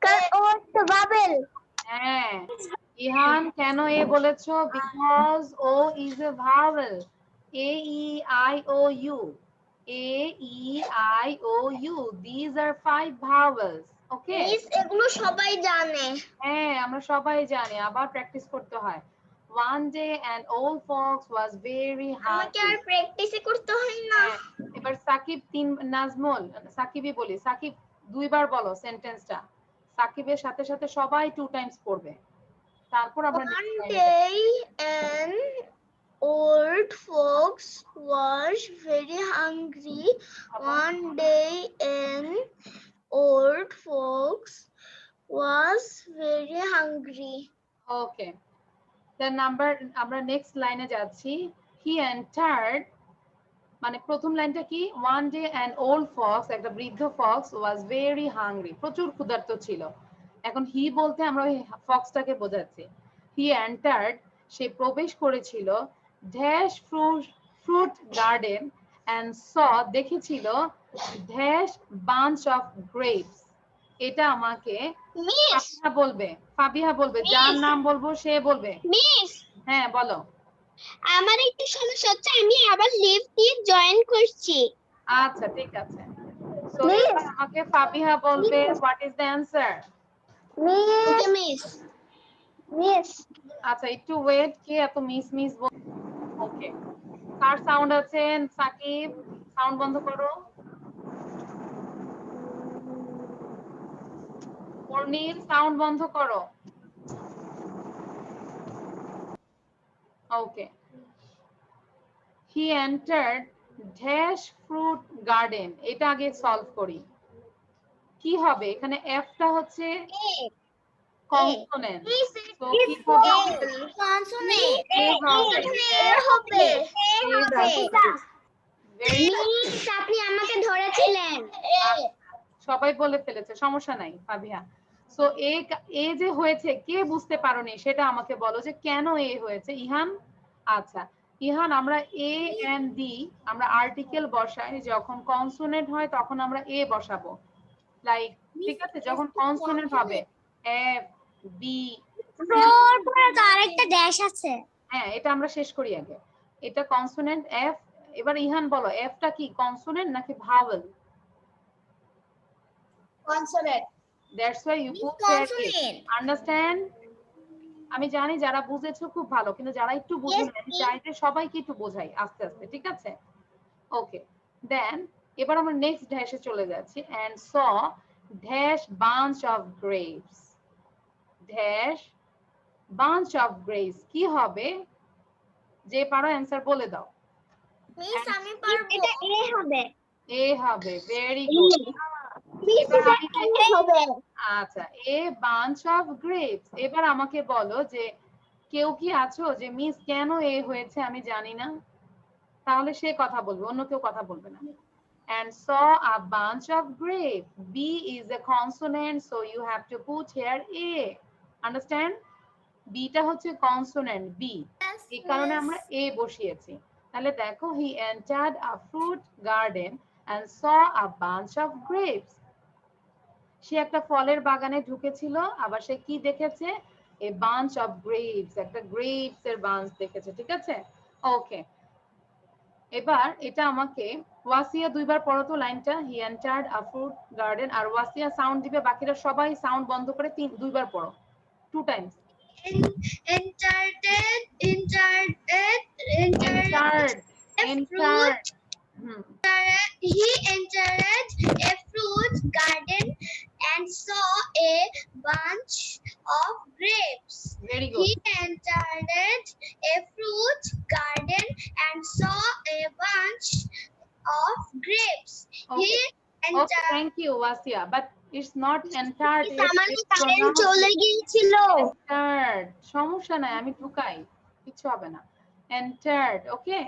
Cause O is the vowel. হ্যাঁ, ইহান কেন এ বলেছো? Because O is a vowel. A E I O U. A E I O U. These are 5 vowels. Okay? Miss এগুলো সবাই জানে। হ্যাঁ, আমরা সবাই জানি, আবার প্র্যাকটিস করতে হয়। One day an old fox was very আমাকে আর hungry. প্র্যাকটিসই করতে হয় না। এবার সাকিব নাজমুল, সাকিবই বলি, সাকিব 2 বার বলো সেন্টেন্সটা। সাকিবের সাথে সাথে সবাই 2 টাইমস পড়বে, তারপর আমরা One day an old fox was very hungry. One day an old fox was very hungry. ওকে, দেন আমরা নেক্সট লাইনে যাচ্ছি। হি এন্টার্ড, মানে প্রথম লাইনটা কি? One day an old Fox, একটা বৃদ্ধ ফক্স, ওয়াজ ভেরি হাংরি, প্রচুর ক্ষুধার্ত ছিল। এখন হি বলতে আমরা ওই ফক্সটাকে বোঝাচ্ছি। হি এন্টার্ড, সে প্রবেশ করেছিল, dash fruit garden and saw, দেখেছিল, ড্যাশ বাঞ্চ অফ গ্রেপস। এটা আমাকে ফাবিহা বলবে, ফাবিহা বলবে, যার নাম বলবো সে বলবে। মিস, হ্যাঁ বলো। আমার একটু সমস্যা হচ্ছে, আমি আবার লিভ দিয়ে জয়েন করছি। আচ্ছা ঠিক আছে, সো আমাকে ফাবিহা বলবে what is the answer. Okay miss. Miss, আচ্ছা একটু ওয়েট, কে এত মিস মিস বল। ওকে, কার সাউন্ড আছে? সাকিব, সাউন্ড বন্ধ করো। মর্নির সাউন্ড বন্ধ করো। Okay, he entered dash fruit garden, এটা আগে সলভ করি। কি হবে এখানে? এফটা হচ্ছে কনসোনেন্ট, সো কি হবে? কনসোনেন্ট এ হবে। হবে। Very মিস, আপনি আমাকে ধরেছিলেন। সবাই বলে ফেলেছে, সমস্যা নাই ফাবিহা। সো এ যে হয়েছে, কে বুঝতে পারোনি সেটা আমাকে বলো যে কেন এ হয়েছে। ইহান, আচ্ছা ইহান আমরা এ এন্ড ডি আমরা আর্টিকেল বসাই, যখন কনসোনেন্ট হয় তখন আমরা এ বসাবো, লাইক ঠিক আছে, যখন কনসোনেন্ট হবে এফ বি, ফ্লোর পরে তো আরেকটা ড্যাশ আছে। হ্যাঁ এটা আমরা শেষ করি আগে, এটা কনসোনেন্ট এফ। এবার ইহান বলো এফটা কি কনসোনেন্ট নাকি vowel? Consonant. That's why you put here a, understand? আমি জানি যারা বুঝেছো খুব ভালো, কিন্তু যারা একটু বুঝে না আমি চাই যে সবাইকে একটু বোঝাই আস্তে আস্তে, ঠিক আছে? ওকে, দেন এবার আমরা নেক্সট ড্যাশে চলে যাচ্ছি, and saw dash bunch of grapes, dash bunch of grapes কি হবে? যে পারো অ্যানসার বলে দাও। মিস আমি পারবো। এটা এ হবে। এ হবে, ভেরি গুড। এবার আমি হবে। আচ্ছা, এ বাঞ্চ অফ গ্রেপস। এবার আমাকে বলো যে কেউ কি আছো যে মিস কেন এ হয়েছে আমি জানি না, তাহলে সে কথা বলবে, অন্য কেউ কথা বলবে না। And saw a bunch of grapes. B is a consonant, so you have to put here A. Understand? B টা হচ্ছে consonant B, এই কারণে আমরা A বসিয়েছি। তাহলে দেখো, he entered a fruit garden and saw a bunch of grapes. সে একটা ফলের বাগানে ঢুকেছিল, আবার সে কি দেখেছে? A bunch of grapes, একটা grapes এর বাঞ্চ দেখেছে, ঠিক আছে? ওকে, এবার এটা আমাকে ওয়াসিয়া দুইবার পড়ো তো লাইনটা, he entered a fruit garden, আর ওয়াসিয়া সাউন্ড দিবে, বাকিরা সবাই সাউন্ড বন্ধ করে দুইবার পড়ো, 2 times. entered he entered a fruit garden and saw a bunch of grapes. Very good. He entered a fruit garden and saw a bunch of grapes. Okay. He Okay, entered. thank you ওয়াসিয়া, but it's not entered, সামান্য current চলে গিয়েছিল। entered, সমস্যা নাই, আমি ঢুকাই, কিছু হবে না। entered, okay?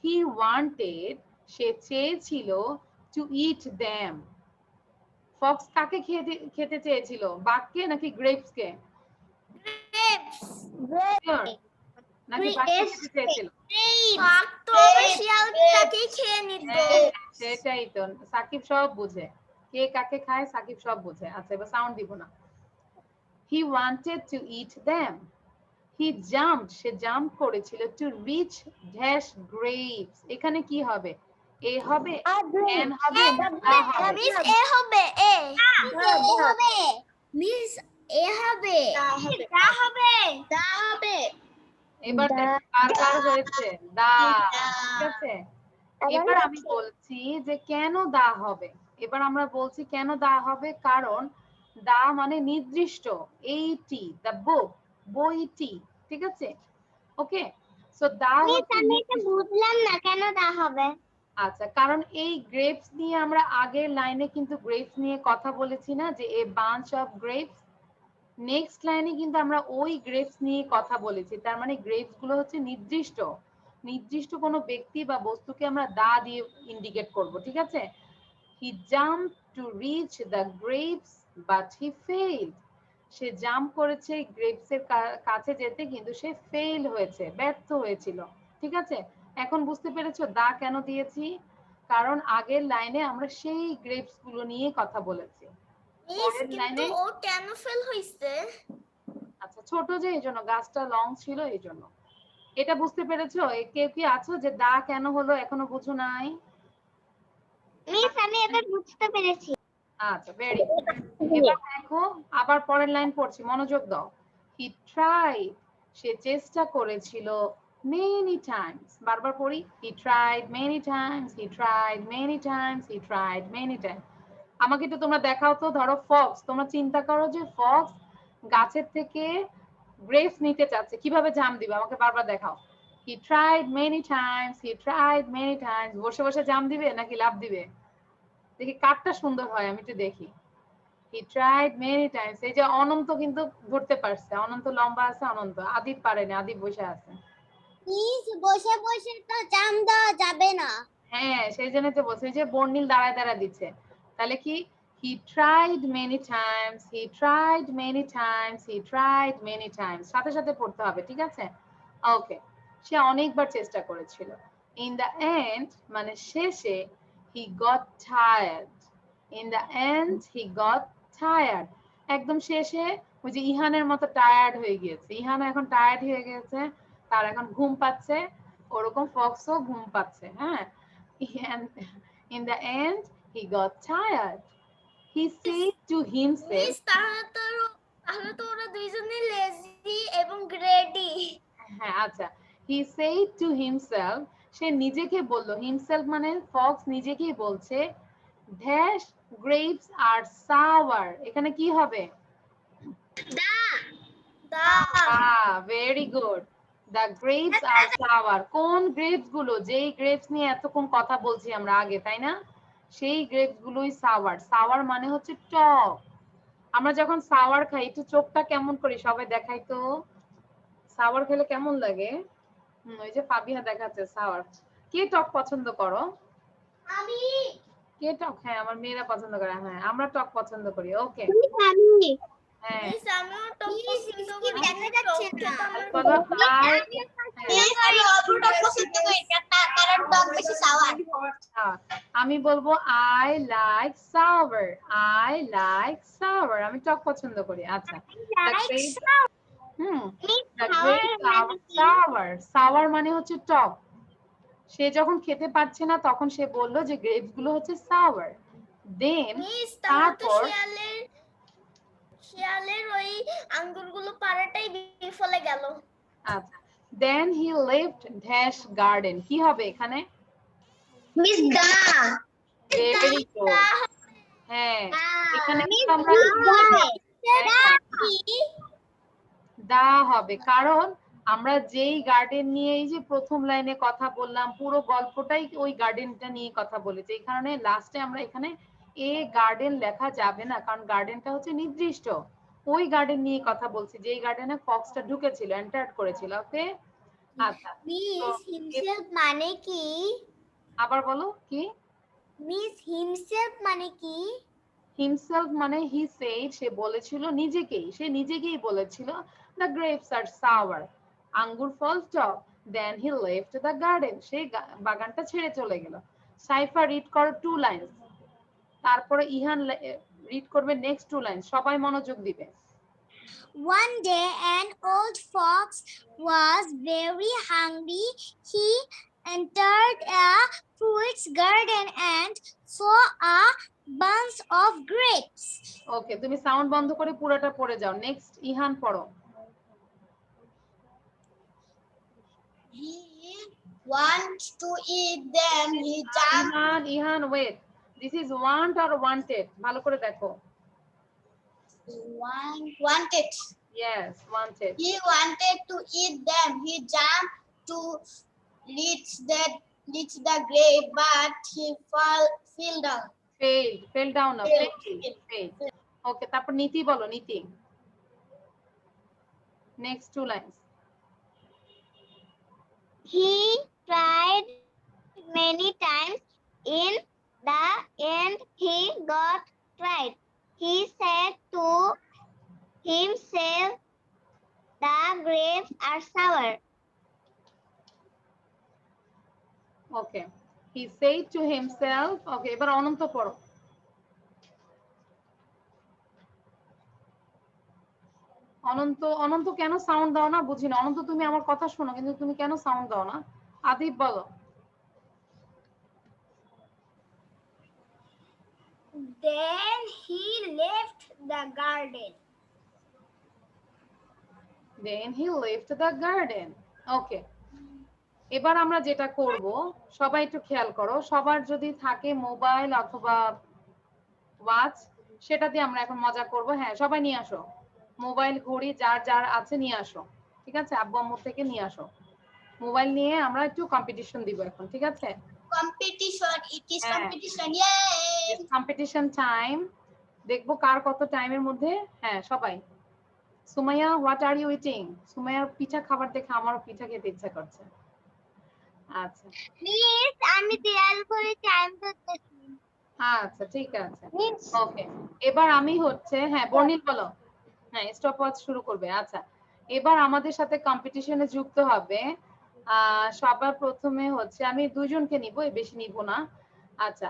He wanted, সে চেয়েছিল, to eat them. ফক্স কাকে খেতে চেয়েছিল, বাঘকে নাকি গ্রেপস কে? Sure. নাকি বাঘকে খেতে চেয়েছিল? সেটাই তো, সাকিব সব বুঝে, কে কাকে খায় সাকিব সব বুঝে। আচ্ছা এবার সাউন্ড দিব না। He wanted to eat them. He jumped, say jump করেছিল, to reach dash grapes. এখানে কি হবে? এ হবে, এন হবে, না হবে? মিস এ হবে, এ হবে, মিস এ হবে, দা হবে, দা হবে। এবার কার কার হয়েছে? দা, ঠিক আছে? এবার আমি বলছি যে কেন দা হবে। এবার আমরা বলছি কেন দা হবে, কারণ দা মানে নির্দিষ্ট, এইটি, দ্য বুক, বইটি, ঠিক আছে? ওকে, সো দা বুঝলাম না কেন দা হবে। আচ্ছা, কারণ এই গ্রেপস নিয়ে আমরা আগের লাইনে কিন্তু গ্রেপস নিয়ে কথা বলেছি না, যে a bunch of grapes. Next লাইনে কিন্তু আমরা ওই গ্রেপস নিয়ে কথা বলেছি, তার মানে গ্রেপস গুলো হচ্ছে নির্দিষ্ট, নির্দিষ্ট কোনো ব্যক্তি বা বস্তুকে আমরা দা দিয়ে ইন্ডিকেট করব, ঠিক আছে? He jumped to reach the grapes but he failed. Say jump করেছে গ্রেপস এর কাছে যেতে, কিন্তু সে ফেল হয়েছে, ব্যর্থ হয়েছিল, ঠিক আছে? এখন বুঝতে পেরেছো দা কেন দিয়েছি? কারণ আগের লাইনে আমরা সেই গ্রেপস গুলো নিয়ে কথা বলেছি। পরের লাইনে ও কেন ফেল হইছে? আচ্ছা, ছোট যে এইজন্য, গাছটা লং ছিল এইজন্য। এটা বুঝতে পেরেছো? কেউ কি আছো যে দা কেন হলো এখনো বুঝো নাই? মিস আমি এটা বুঝতে পেরেছি। আচ্ছা, ভেরি গুড। এবার দেখো, আবার পরের লাইন পড়ছি, মনোযোগ দাও। He tried, সে চেষ্টা করেছিল, many times, বারবার পড়ি, he tried many times, he tried many times, he tried many times. আমাকে একটু তোমরা দেখাও তো, ধরো ফক্স, তোমরা চিন্তা করো যে ফক্স গাছের থেকে গ্রেপস নিতে চাচ্ছে, কিভাবে জাম দিবে, আমাকে বারবার দেখাও। He tried many times, he tried many times, বসে বসে জাম দিবে নাকি লাফ দিবে? দেখি কারটা সুন্দর হয়, আমি একটু দেখি। He tried many times, এই যে অনন্ত কিন্তু ধরতে পারছে, অনন্ত লম্বা আছে, অনন্ত। আদিপ পারেনি, আদিপ বসে আছে। প্লিজ বসে বসে তো জাম দেওয়া যাবে না। হ্যাঁ, সেই জন্য তো বলছি যে বর্ণিল দাঁড়ায় দাঁড়ায় দিচ্ছে। তাহলে কি, he tried many times, he tried many times, he tried many times, সাথে সাথে পড়তে হবে, ঠিক আছে? ওকে, সে অনেকবার চেষ্টা করেছিল। In the end মানে শেষে he got tired. In the end he got tired. একদম শেষে ওই যে ইহানের মতো টায়ার্ড হয়ে গিয়েছে। ইহান এখন টায়ার্ড হয়ে গেছে, তার এখন ঘুম পাচ্ছে, ওরকম ফক্সও ঘুম পাচ্ছে। হ্যাঁ, in the end he got tired. He said to himself, তাহলে তো ওরা দুইজনই লেজি এবং গ্রেডি। হ্যাঁ আচ্ছা, he said to himself, সে নিজেকে বলল, himself মানে ফক্স নিজেকেই বলছে, dash grapes are sour. এখানে কি হবে? Very good. The grapes are sour. কোন গ্রেপস গুলো? যেই গ্রেপস নিয়ে এতক্ষণ কথা বলছি আমরা আগে, তাই না? সেই গ্রেপস গুলোই সাওয়ার। সাওয়ার মানে হচ্ছে টক। আমরা যখন সাওয়ার খাই একটু চোখটা কেমন করি সবাই দেখাই তো। সাওয়ার খেলে কেমন লাগে? ওই যে ফাবিহা দেখাচ্ছে সাওয়ার। কে টক পছন্দ করো? আমি। কে টক? হ্যাঁ, আমার মেয়েরা পছন্দ করে। হ্যাঁ, আমরা টক পছন্দ করি। ওকে, আমি। হ্যাঁ, মিস আমিও টক পছন্দ করি। দেখা যাচ্ছে না। বলো আই। আমি অল্প টক পছন্দ করি কারণ টক বেশি সাওয়ার। আমি বলবো I like sour. I like sour. আমি টক পছন্দ করি। আচ্ছা, the grapes, the grapes are sour. Sour মানে হচ্ছে টক। সে যখন খেতে পারছে না তখন সে বলল যে গ্রেপস গুলো হচ্ছে sour. Then তারপর শিয়ালের ওই আঙ্গুরগুলো পাড়াটাই বিফলে গেল। আচ্ছা, then he left dash garden. কি হবে এখানে? মিস দা। Very good. হ্যাঁ, এখানে আমরা দা হবে, কারণ আমরা যেই গার্ডেন নিয়ে এই যে প্রথম লাইনে কথা বললাম, পুরো গল্পটাই ওই গার্ডেনটা নিয়ে কথা বলেছে। এই কারণে লাস্টে আমরা এখানে এ গার্ডেন লেখা যাবে না, কারণ গার্ডেনটা হচ্ছে নির্দিষ্ট। ওই গার্ডেন নিয়ে কথা বলছি যেই গার্ডেনে ফক্সটা ঢুকেছিল, এন্টার করেছিল। ওকে, আচ্ছা, মিস হিমসেলফ মানে কি? আবার বলো কি? মিস হিমসেলফ মানে কি? himself মানে he said, সে বলেছিল নিজেকেই, সে নিজেকেই বলেছিল the grapes are sour. আঙ্গুর ফল টক। then he left the garden. সে বাগানটা ছেড়ে চলে গেল। সাইফা রিড করো 2 লাইনস, তারপরে ইহান রিড করবে নেক্সট 2 লাইনস। সবাই মনোযোগ দিবে। One day an old fox was very hungry. He entered a fruits garden and saw a bunch of grapes. ওকে, তুমি সাউন্ড বন্ধ করে পুরোটা পড়ে যাও। নেক্সট ইহান পড়ো। He wants to eat them. He jumped. Ihan wait, this is want or wanted? ভালো করে দেখো। Wanted. Yes, wanted. He wanted to eat them. He jumped to reach the grape, but he fell down. Fell down না, failed. ওকে, তারপর নীতি বলো, নীতি। Next 2 lines. He tried many times. In the end, he got tired. He said to himself, "The grapes are sour." Okay, he said to himself. ওকে, এবার অনন্ত পড়ো। অনন্ত, অনন্ত কেন sound দাও না বুঝি না। অনন্ত তুমি আমার কথা শোনো, কিন্তু তুমি কেন সাউন্ড দাও না? আদিব বলো। Then he left the garden. Then he left the garden. ওকে, এবার আমরা যেটা করব, সবাই একটু খেয়াল করো। সবার যদি থাকে মোবাইল অথবা ওয়াচ, সেটা দিয়ে আমরা এখন মজা করব। হ্যাঁ, সবাই নিয়ে আসো মোবাইল, ঘড়ি, যার যার আছে নিয়ে আসো। ঠিক আছে, আব্বু আম্মু থেকে নিয়ে আসো। মোবাইল নিয়ে আমরা একটু কম্পিটিশন দিব এখন, ঠিক আছে? Competition. It is হ্যাঁ। competition. Yay! Competition time. দেখবো কার কত টাইমের মধ্যে। হ্যাঁ, সবাই। Sumaiya, what are you eating? সুমাইয়ার পিঠা খাবার দেখে আমারও পিঠা খেতে ইচ্ছা করছে। আচ্ছা, Miss, আমি দেয়াল করে টাইম করতেছি। আচ্ছা, ঠিক আছে। ওকে, এবার আমি হচ্ছে, হ্যাঁ বর্ণিল বলো। হ্যাঁ, স্টপ ওয়াচ শুরু করবে। আচ্ছা, এবার আমাদের সাথে কম্পিটিশনে যুক্ত হবে সবার প্রথমে হচ্ছে আমি দুজনকে নিব, বেশি নিব না। আচ্ছা,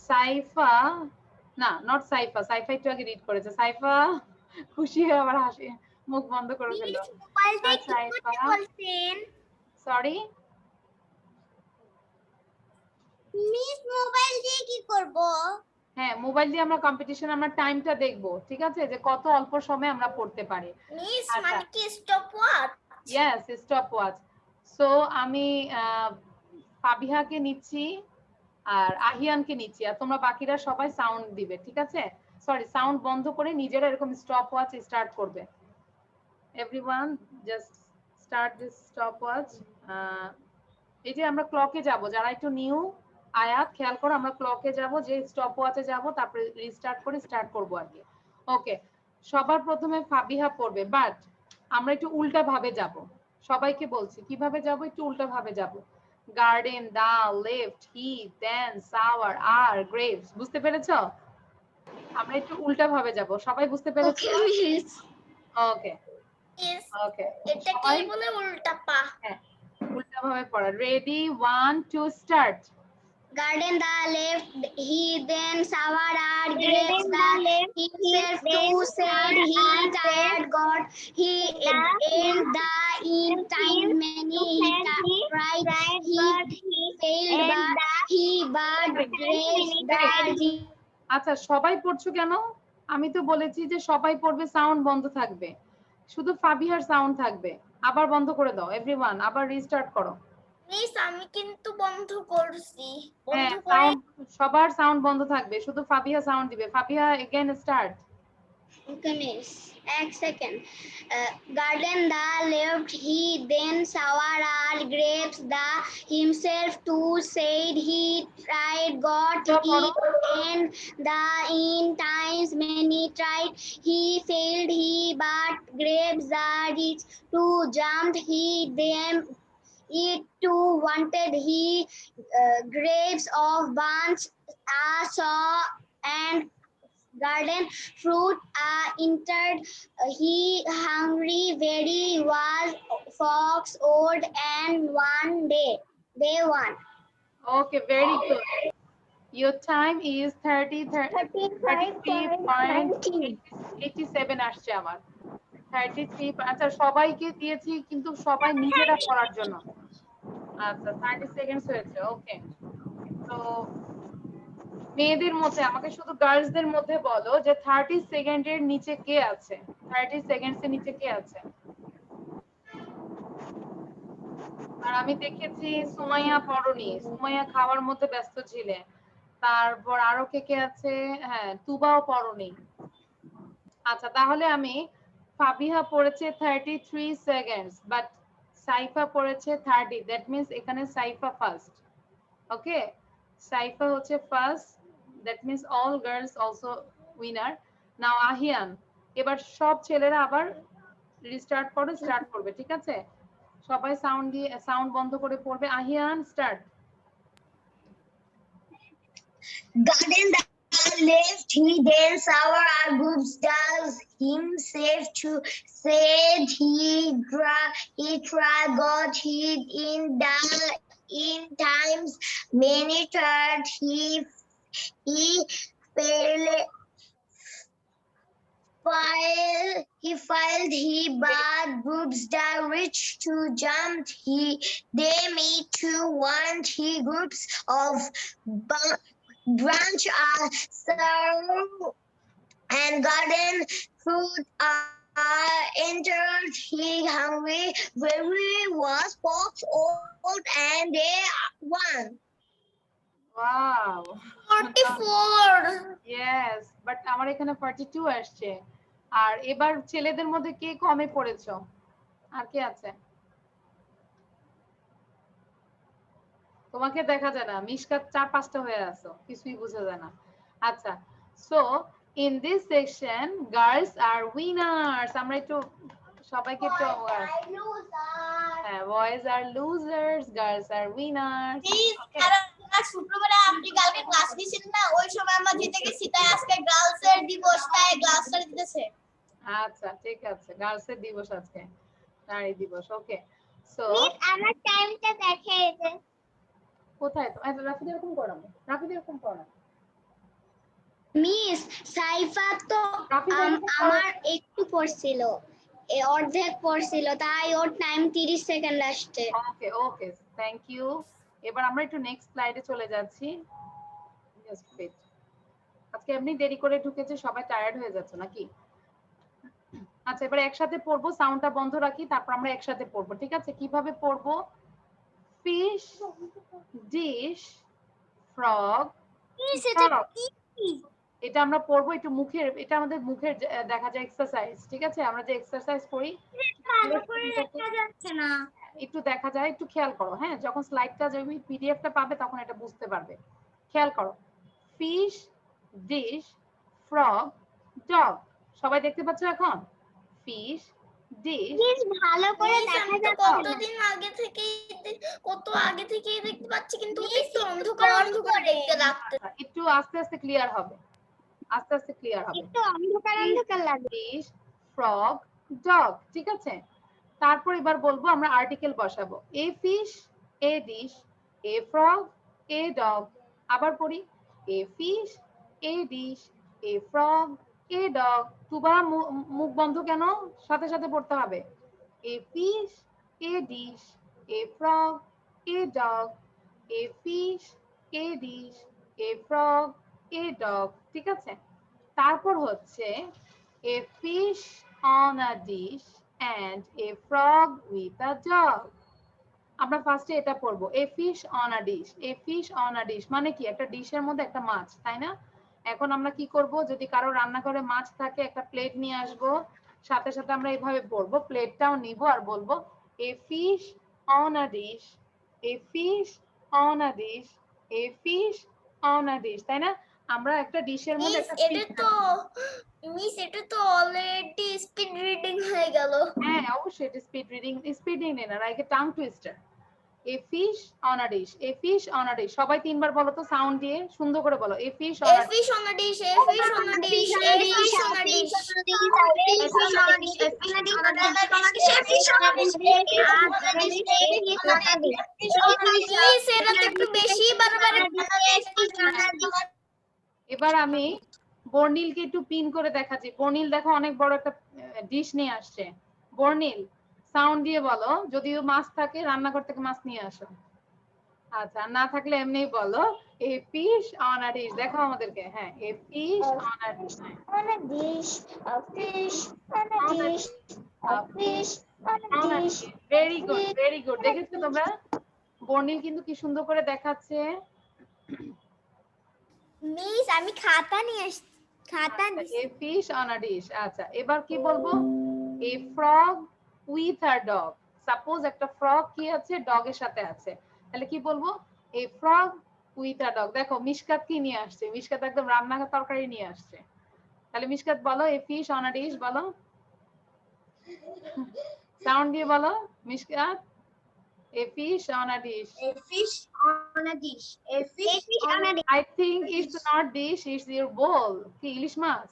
সাইফা, না নট সাইফা, সাইফা একটু আগে রিড করেছে। সাইফা খুশি হয়ে আবার হাসি মুখ বন্ধ করে ফেললো। মোবাইল দিয়ে কি সাইফা, করতে বলছেন? সরি মিস মোবাইল দিয়ে কি করব? হ্যাঁ, মোবাইল দিয়ে আমরা কম্পিটিশন, আমরা টাইমটা দেখবো, ঠিক আছে, যে কত অল্প সময়ে আমরা পড়তে পারি। মিস আচ্ছা। মানে কি stop watch? Yes, stop watch. So আমি ফাবিহাকে নিচ্ছি আর আহিয়ানকে নিচ্ছি, আর তোমরা বাকিরা সবাই সাউন্ড দিবে, ঠিক আছে? সরি, সাউন্ড বন্ধ করে নিজেরা এরকম স্টপ ওয়াচ স্টার্ট করবে। Everyone just start this stop watch. এই যে আমরা ক্লকে যাব, যারা একটু নিউ আয়াত খেয়াল করো, আমরা ক্লকে যাব, যে স্টপ ওয়াচে যাব, তারপরে রিস্টার্ট করে স্টার্ট করব আর কি। ওকে, সবার প্রথমে ফাবিহা পড়বে, বাট আমরা একটু উল্টা ভাবে যাব। সবাইকে বলছি কিভাবে যাব, একটু উল্টা ভাবে যাব। গার্ডেন, দা, লেফট, হি, দেন, সাওয়ার, আর, গ্রেপস, বুঝতে পেরেছো? আমরা একটু উল্টা ভাবে যাব, সবাই বুঝতে পেরেছো? ওকে মিস। ওকে ইস ওকে, এটা কি বলে উল্টা পা? হ্যাঁ, উল্টা ভাবে পড়া। Ready, 1 2 start. Garden the left, he then showered our grapes. The himself too said he tired God. He ate the in time many he tried. He failed but he but grapes the. আচ্ছা, সবাই পড়ছো কেন? আমি তো বলেছি যে সবাই পড়বে, সাউন্ড বন্ধ থাকবে, শুধু ফাবিহার সাউন্ড থাকবে। আবার বন্ধ করে দাও এভরিওয়ান, আবার রিস্টার্ট করো। মিস আমি কিন্তু বন্ধ করছি। হ্যাঁ, বন্ধ করে সাউন্ড, সবার সাউন্ড বন্ধ থাকবে, শুধু ফাবিহা সাউন্ড দিবে। Fabiha again start. Okay, miss. এক second. Garden the left, he then showered our grapes. The himself too said he tried, got it, and the in times many tried. He failed, he but grapes are rich. Too jumped, he them it too wanted. He grapes of bunch saw and garden fruit entered. He hungry very was fox old and one day they won. Okay, very good. Your time is 33.87 আসছে আমার। 33। আচ্ছা, সবাইকে দিয়েছি কিন্তু সবাই নিজেরা পড়ার জন্য। আচ্ছা, 30 সেকেন্ডস হয়েছে। ওকে, তো মেয়েদের মধ্যে আমাকে শুধু গার্লসদের মধ্যে বলো যে 30 সেকেন্ডের নিচে কে আছে? 30 সেকেন্ডস এর নিচে কে আছে? আর আমি দেখেছি সুমাইয়া পড়নি, সুমাইয়া খাওয়ার মধ্যে ব্যস্ত ছিলে। তারপর আরো কে কে আছে? হ্যাঁ, তুবাও পড়নি। আচ্ছা, তাহলে আমি, ফাবিহা পড়েছে 33 সেকেন্ডস, বাট সাইফা পড়েছে 30, দ্যাট মিন্স এখানে সাইফা ফার্স্ট। ওকে, সাইফা হচ্ছে first, that means all girls also winner. Now Ahiyan, এবার সব ছেলেরা আবার রিস্টার্ট করো, স্টার্ট করবে, ঠিক আছে? সবাই সাউন্ড দিয়ে, সাউন্ড বন্ধ করে পড়বে। Ahiyan start. Garden the left, he then showered our groups. Does himself to said he tried, got hid in the in times many tried. He failed. He filed, he bad groups that rich to jump. They made to want he groups of branch are served and garden fruit are entered. He hungry very was fox old and they won. Wow, 44. Yes, but আমার এখানে 42 আসছে। আর এবার ছেলেদের মধ্যে কে কমে পড়েছো? আর কে আছে? তোমাকে দেখা যায় না, মিশকাত 4-5টা হয়ে আছো, কিছুই বোঝা যায় না। আচ্ছা, so in this section girls আর উইনার্স। আমরা একটু সবাইকে একটু, হ্যাঁ, বয়েজ আর লুজার্স, গার্লস আর উইনার্স। শুক্রবারে আপনি কালকে ক্লাস দিয়েছিলেন না, ওই সময় আমরা জিতে গেছি, তাই আজকে গার্লসের দিবসটায় ক্লাসটা দিতেছে। আচ্ছা, ঠিক আছে, গার্লসের দিবস আজকে, নারী দিবস। ওকে, সো মিস আমার টাইমটা দেখাই দে। কোথায় তো রাফি এরকম করাবো, রাফি এরকম করাবো, মিস সাইফা তো রাফি এরকম আমার একটু পড়ছিল, অর্ধেক পড়ছিল, তাই ওর টাইম 30 সেকেন্ড আসছে। Okay okay, thank you. এবার আমরা একটু নেক্সট স্লাইডে চলে যাচ্ছি। Just wait. আজকে এমনি দেরি করে ঢুকেছে, সবাই টায়ার্ড হয়ে যাচ্ছে নাকি? আচ্ছা, এবার একসাথে পড়বো, সাউন্ডটা বন্ধ রাখি, তারপর আমরা একসাথে পড়বো, ঠিক আছে? কিভাবে পড়বো? ফিশ, ডিশ, ফ্রগ, মিস এটা ডগ। কি? এটা আমরা পড়বো একটু মুখের, এটা আমাদের মুখের দেখা যায় এক্সারসাইজ, ঠিক আছে? আমরা যে এক্সারসাইজ করি ভালো করে দেখা যাচ্ছে না। একটু দেখা যায়, একটু খেয়াল করো, হ্যাঁ? যখন স্লাইডটা যখন পিডিএফটা পাবে তখন এটা বুঝতে পারবে। খেয়াল করো, ফিশ, ডিশ, ফ্রগ, ডগ। সবাই দেখতে পাচ্ছ এখন? ফিশ, ডিশ, মিস ভালো করে দেখা যাচ্ছে না। কতদিন আগে থেকেই কত আগে থেকেই দেখতে পাচ্ছি, কিন্তু একটু অন্ধকার অন্ধকার দেখতে লাগছে। একটু আস্তে আস্তে ক্লিয়ার হবে, আস্তে আস্তে ক্লিয়ার হবে। একটু অন্ধকার অন্ধকার লাগে। ফিশ, ফ্রগ, ডগ, ঠিক আছে? তারপর এবার বলবো আমরা আর্টিকেল বসাবো। A fish, a dish, a frog, a dog. আবার পড়ি, a fish, a dish, a frog, a dog. Tuba মুখ বন্ধ কেন? সাথে সাথে পড়তে হবে। A fish, a dish, a frog, a dog, a fish, a dish, a frog, a dog, ঠিক আছে? তারপর হচ্ছে a fish on a dish and a frog with a dog. আমরা ফার্স্টে এটা পড়বো, a fish on a dish, a fish on a dish মানে কি? একটা ডিশের মধ্যে একটা মাছ, তাই না? এখন আমরা কি করব, যদি কারো রান্নাঘরে মাছ থাকে একটা প্লেট নিয়ে আসবো, সাথে সাথে আমরা এইভাবে পড়বো, প্লেটটাও নিব আর বলবো a fish on a dish, a fish on a dish, a fish on a dish, তাই না? আমরা একটা ডিশের মধ্যে মিস একটা এটা তো অলরেডি স্পিড রিডিং হয়ে গেল। হ্যাঁ অবশ্যই এটা স্পিড রিডিং না, like a tongue twister. A fish on a dish, A fish on a dish. সবাই তিনবার বলো তো সাউন্ড দিয়ে, সুন্দর করে বলো, এ fish on a dish. fish on a dish, a fish on a dish, a fish on a dish, a fish on a dish, a fish on a dish, a fish on a dish, miss এটা তো একটু বেশি বারবার। এবার আমি বর্ণিলকে একটু pin করে দেখাচ্ছি। বর্ণিল দেখো অনেক বড় একটা ডিশ নিয়ে আসছে। বর্ণিল সাউন্ড দিয়ে বলো, যদিও মাছ থাকে রান্নাঘর থেকে মাছ নিয়ে আসো। আচ্ছা, না থাকলে এমনিই বলো, এ ফিশ অন আ ডিশ। দেখো আমাদেরকে, হ্যাঁ, এ fish on a dish, On a dish, a fish on a dish, a fish on a dish. Very good, very good. দেখেছো তোমরা? বর্ণিল কিন্তু কি সুন্দর করে দেখাচ্ছে। মিস আমি খাতা নিয়ে আসছি, খাতা a fish on a dish. আচ্ছা, এবার কি বলবো? A frog with a dog. Suppose একটা ফ্রগ কি আছে, ডগের সাথে আছে, তাহলে কি বলবো? A frog with a dog. দেখো মিশকাত কি নিয়ে আসছে, মিশকাত একদম রান্নার তরকারি নিয়ে আসছে। তাহলে মিশকাত বলো, এ ফিশ অন আ ডিশ বলো, সাউন্ড দিয়ে বলো মিশকাত, এ fish on a dish. A fish on a dish, a fish on a dish, I think it's not dish, it's your bowl. কি ইলিশ মাছ?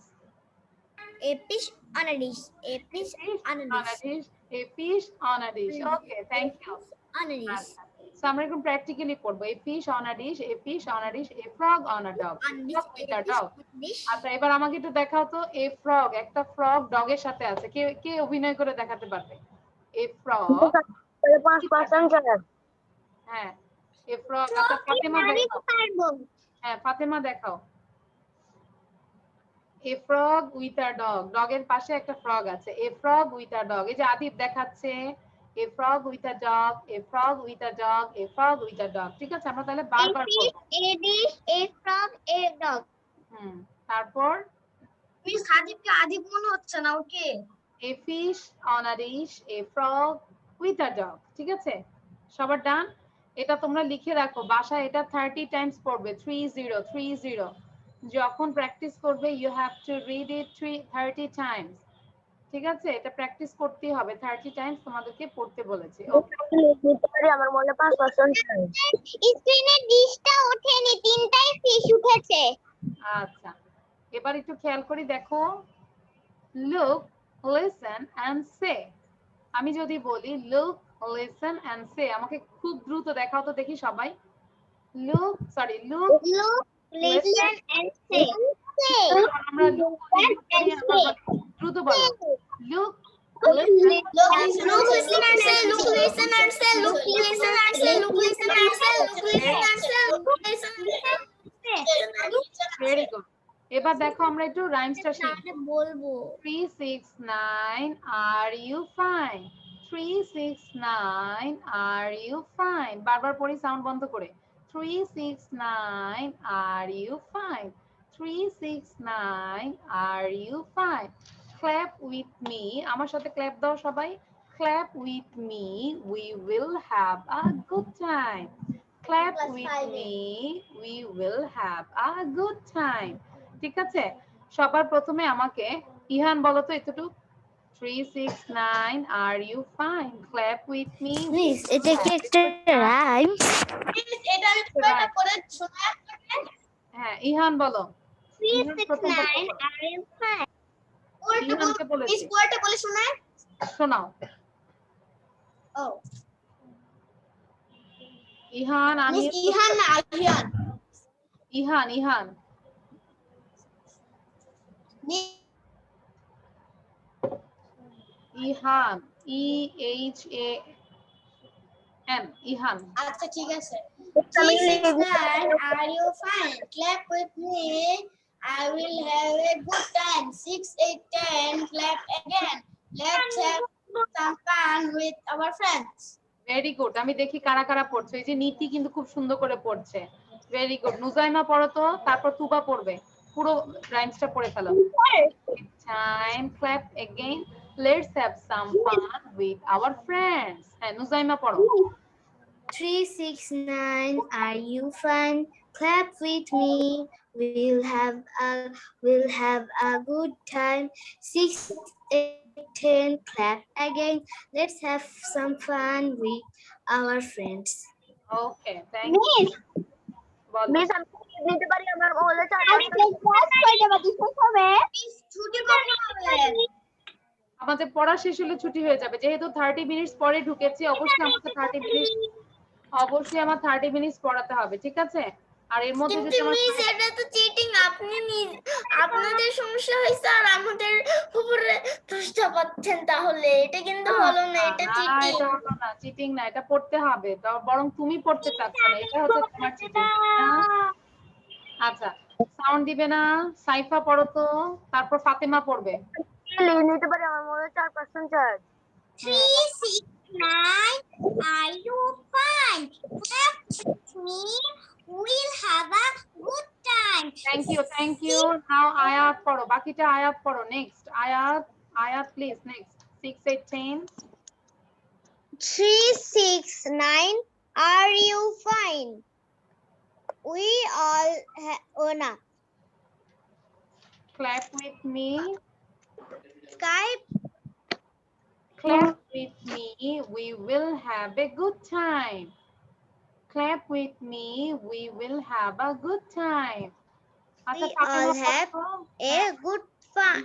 a fish on a dish, a fish Fish on a on a dish, a fish on a dish. Okay, thank you. on a dish, So আমরা এখন practically করব, a fish on a dish, a fish on a dish, a frog on a dog. on Frog with a dog. dish. আচ্ছা, এবার আমাকে একটু দেখাও তো, a frog, একটা frog ডগের সাথে আছে, কে কে অভিনয় করে দেখাতে পারবে? a frog, 5%. হ্যাঁ, a frog। আচ্ছা, ফাতেমা আমি দেখাও, পারবো। হ্যাঁ ফাতেমা দেখাও। a frog with a dog, ডগের পাশে একটা ফ্রগ আছে, a frog with a dog। এই যে আদিব দেখাচ্ছে, a frog with a dog, a frog with a dog, a frog with a dog। ঠিক আছে, আমরা তাহলে A বারবার fish, বলবো। a dish, a frog, a dog. তারপর মিস আদিবকে আদিব মনে হচ্ছে না, ওকে? a fish on a dish, a frog with a dog। ঠিক আছে, সবার ডান? এটা তোমরা লিখে রাখো, বাসায় এটা 30 টাইমস পড়বে, 30। যখন প্র্যাকটিস করবে you have to read it 30 times। ঠিক আছে, এটা প্র্যাকটিস করতেই হবে, 30 টাইমস তোমাদেরকে পড়তে বলেছি। আমার মনে 5%. স্ক্রিনে ডিশটা ওঠেনি, তিনটাই ফিশ উঠেছে। আচ্ছা, এবার একটু খেয়াল করি, দেখো, look, listen and say। আমি যদি বলি look, Listen and say. আমাকে খুব দ্রুত দেখাও তো দেখি সবাই। Look, Look, listen, listen, and say. আমরা look Listen and say. দ্রুত বলো। Look, Look, listen, Look, listen and say. Look, listen and say. Look, listen and say. Look, listen and say. Look, listen and say. Look, listen and say. very good. এবার দেখো আমরা একটু রাইমসটা শিখব। বলবো 3 6 9 are you fine? 3 6 9 are you fine? বারবার পড়ি sound বন্ধ করে। 3 6 9 are you fine? 3 6 9 are you fine? Clap with me. আমার সাথে clap দাও সবাই। Clap with me. We will have a good time. Clap Class with 5 me. We will have a good time. ঠিক আছে, সবার প্রথমে আমাকে ইহান বলো তো একটু 3 6 9 are you fine? Clap with me. Miss, এটা কি একটা রাইম? এটা আমি পুরোটা পড়ে শোনাই। হ্যাঁ, ইহান বলো। 3 ইহান 6 প্রথমবার 9 বলো। are you fine? ইহানকে বলেছি, মিস পুরোটা বলে শোনাই। শোনাও। ও ইহান, আমি মিস ইহান না আহিয়ান। ইহান ইহান ইহান EHAN ইহান। আচ্ছা ঠিক আছে। 3 6 9 are you fine? Clap with me. I will have a good time. 6 8 10 clap again. Let's have some fun with our friends. Very good. আমি দেখি কারা কারা পড়ছে। এই যে নীতি কিন্তু খুব সুন্দর করে পড়ছে। Very good. নুজাইমা পড়ো তো, তারপর তুবা পড়বে। পুরো রাইমসটা পড়ে ফেলো। Time, clap again. Let's have some fun with our friends. হ্যাঁ, নুজাইমা পড়ো। 3 6 9 are you fine? Clap with me. We'll have a good time. 6 8 10 clap again. Let's have some fun with our friends. Okay, thank you. বলো। নিতে পারি আমার বলে আজকে class কয়টা বাজে শেষ হবে? মিস ছুটি কখন হবে? আমাদের পড়া শেষ হলে ছুটি হয়ে যাবে। যেহেতু 30 মিনিটস পরে ঢুকেছি, অবশ্যই আমাকে 30 মিনিটস পড়াতে হবে, ঠিক আছে? আর এর মধ্যে কিন্তু যদি আমার মিস এটা তো চিটিং। আপনাদের সমস্যা হয়েছে আর আমাদের উপরে দোষটা পাচ্ছেন, তাহলে এটা কিন্তু হলো না, এটা চিটিং। এটা হলো না, চিটিং না, এটা পড়তে হবে। বরং তুমি পড়তে চাচ্ছ না, এটা হচ্ছে তোমার চিটিং। আচ্ছা, সাউন্ড দিবে না। সাইফা পড়ো তো, তারপর ফাতেমা পড়বে। নিতে পারি আমার মনে 4% charge. 3 6 9 are you fine? Clap with me. We'll have a good time. Thank you. Now Ayat পড়ো, বাকিটা আয়াত পড়ো। Next Ayat please. Next 6 8 10 3 6 9 are you fine? We all Ona clap with me. Skype Clap with me. We will have a good time. Clap with me. We will have a good time. আচ্ছা, We Fatema all have পড়ো। a good fun.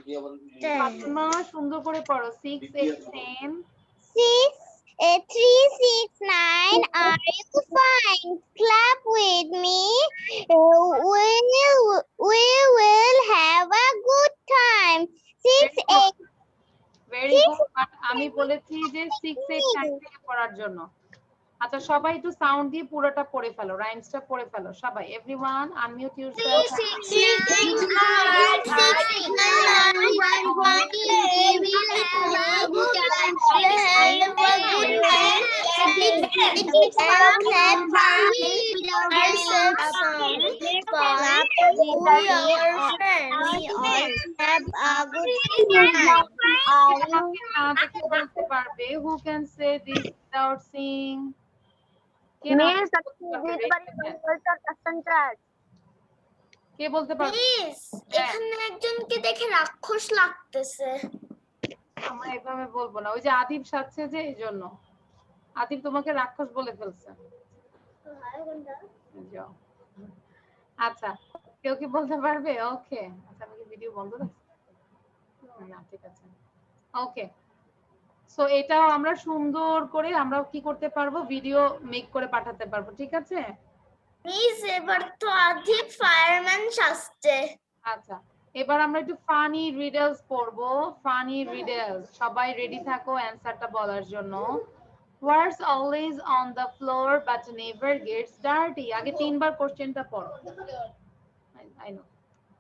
Fatema সুন্দর করে পড়ো। 6 8 10 3 6 9 are you fine? Clap with me. We will have a good time. 6 8 very good. But আমি বলেছি যে 6 8 9 থেকে পড়ার জন্য। আচ্ছা, সবাই একটু সাউন্ড দিয়ে পুরোটা পড়ে ফেলো, রাইমসটা পড়ে ফেলো সবাই। Everyone unmute yourself. আমাকে বলতে পারবে who can say this without seeing? কে বলতে পারবে? মিস এখানে একজনকে দেখে রাক্ষস লাগতেছে। আমরা এভাবে বলবো না, ওই যে আদিব সাথে যে এই জন্য আদিব তোমাকে রাক্ষস বলে ফেলছে। যাও। আচ্ছা, কেউ কি বলতে পারবে? ওকে, আচ্ছা আমি কি ভিডিও বন্ধ রাখছি? না, ঠিক আছে। ওকে, সো এটাও আমরা সুন্দর করে আমরা কি করতে পারবো, ভিডিও মেক করে পাঠাতে পারবো, ঠিক আছে? মিস এবার তো আধিক ফায়ারম্যান আসছে। আচ্ছা, এবার আমরা একটু ফানি রিডলস পড়বো। ফানি রিডলস, সবাই রেডি থাকো অ্যানসারটা বলার জন্য। Words always on the floor but never gets dirty. আগে তিনবার কোশ্চেনটা পড়ো। I know.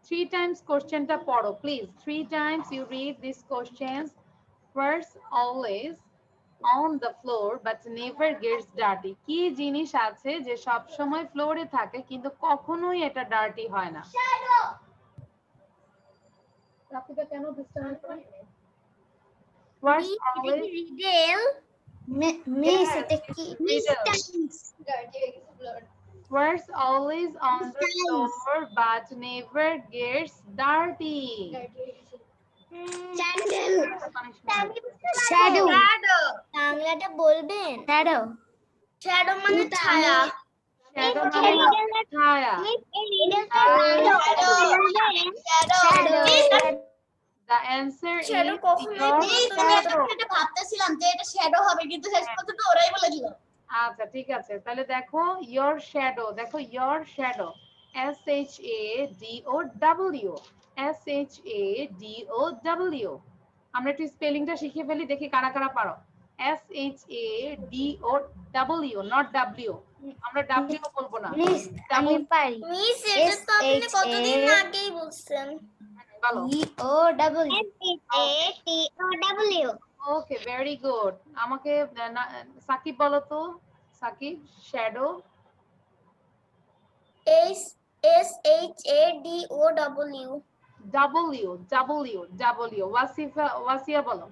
3 times কোশ্চেনটা পড়ো please. 3 times you read these questions. Words always on the floor but never gets dirty. কি জিনিস আছে যে সব সময় ফ্লোরে থাকে কিন্তু কখনোই এটা ডার্টি হয় না? রাফিদা কেন ডিস্টার্ব করে? Words always রিডেল মিস এটা কি Words always on the floor but never gets dirty. Shadow বাংলাটা বলবেন? শ্যাডো শ্যাডো মানে ছায়া। Shadow মানে ছায়া। The answer is শ্যাডো কখনোই your shadow. এটা ভাবতেছিলাম যে এটা শ্যাডো হবে কিন্তু শেষ পর্যন্ত ওরাই বলে দিল। আচ্ছা ঠিক আছে, তাহলে দেখো your shadow, দেখো your shadow, SHADOW, SHADOW। আমরা একটু স্পেলিংটা শিখে ফেলি, দেখি কারা কারা পারো। SHADOW, নট W, আমরা W বলবো না। মিস আমি পারি মিস এটা তো আপনি কতদিন আগেই বলছেন। বলো। SHADOW ওকে, ভেরি গুড। আমাকে সাকিব বলো তো, সাকিব শ্যাডো। SHADOW W ওয়াসিয়া বলো।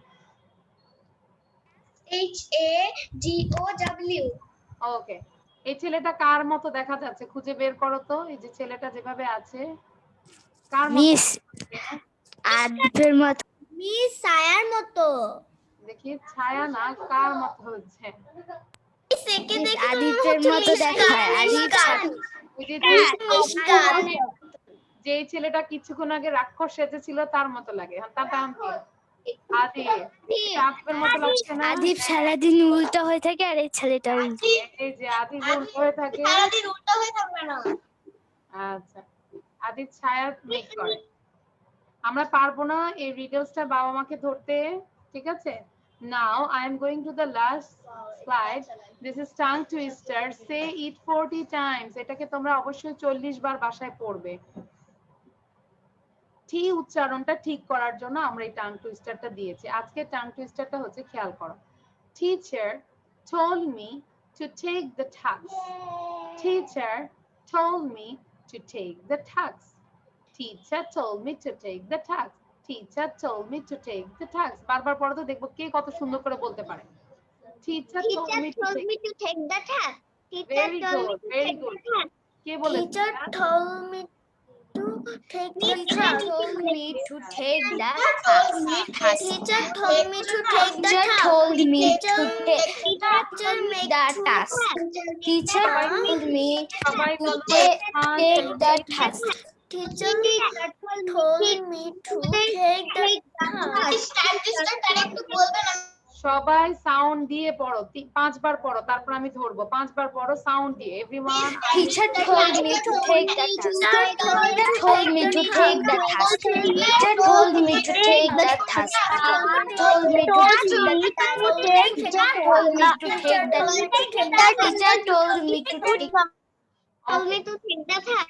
HADOW ওকে, এই ছেলেটা কার মতো দেখা যাচ্ছে খুঁজে বের করো তো। এই যে ছেলেটা যেভাবে আছে কার মতো? মিস আদিতের মতো মিস ছায়ার মতো। দেখি ছায়া না, কার মতো হচ্ছে? মিস একে দেখে আদিতের মতো দেখায় আদিত ওই যে মিস্টার যেই ছেলেটা কিছুক্ষণ আগে রাক্ষস সেজেছিল তার মতো লাগে। তার নাম কি? আদি। আদিবের মতো লাগছে না? আদিব সারাদিন উল্টো হয়ে থাকে আর এই ছেলেটা উল্টো এই যে আদি উল্টো হয়ে থাকে। সারাদিন উল্টা হয়ে থাকবে না। আচ্ছা, আদি ছায়া মেক করে। আমরা পারবো না এই রিডলসটা বাবা মাকে ধরতে, ঠিক আছে? Now I am going to the last slide. This is tongue twister. Say it 40 times. এটাকে তোমরা অবশ্যই 40 বার বাসায় পড়বে। টি উচ্চারণটা ঠিক করার জন্য আমরা এই টাং টুইস্টারটা দিয়েছি। আজকে টাং টুইস্টারটা হচ্ছে, খেয়াল করো। Teacher told me to take the tux. Teacher told me to take the tux. Teacher told me to take the tux. Teacher told me to take the tux. বারবার পড়ো তো, দেখবো কে কত সুন্দর করে বলতে পারে। Teacher told me to take the test. Very good, very good. কে বলেছে? Teacher told me to take the Teacher test. told me to take the Teacher told me to take the Teacher test. told me to Teacher take make the task. Teacher told me সবাই to বলো, take the task. Teacher told me to take the test. সবাই sound দিয়ে পড়ো, 5 বার পড়ো, তারপর আমি ধরবো। 5 বার পড়ো সাউন্ড দিয়ে। Everyone. Teacher told me to take the task. Teacher told me to take the task. Teacher told me to take the task. Told me to take the task. Teacher told me to take the task. Teacher told me to take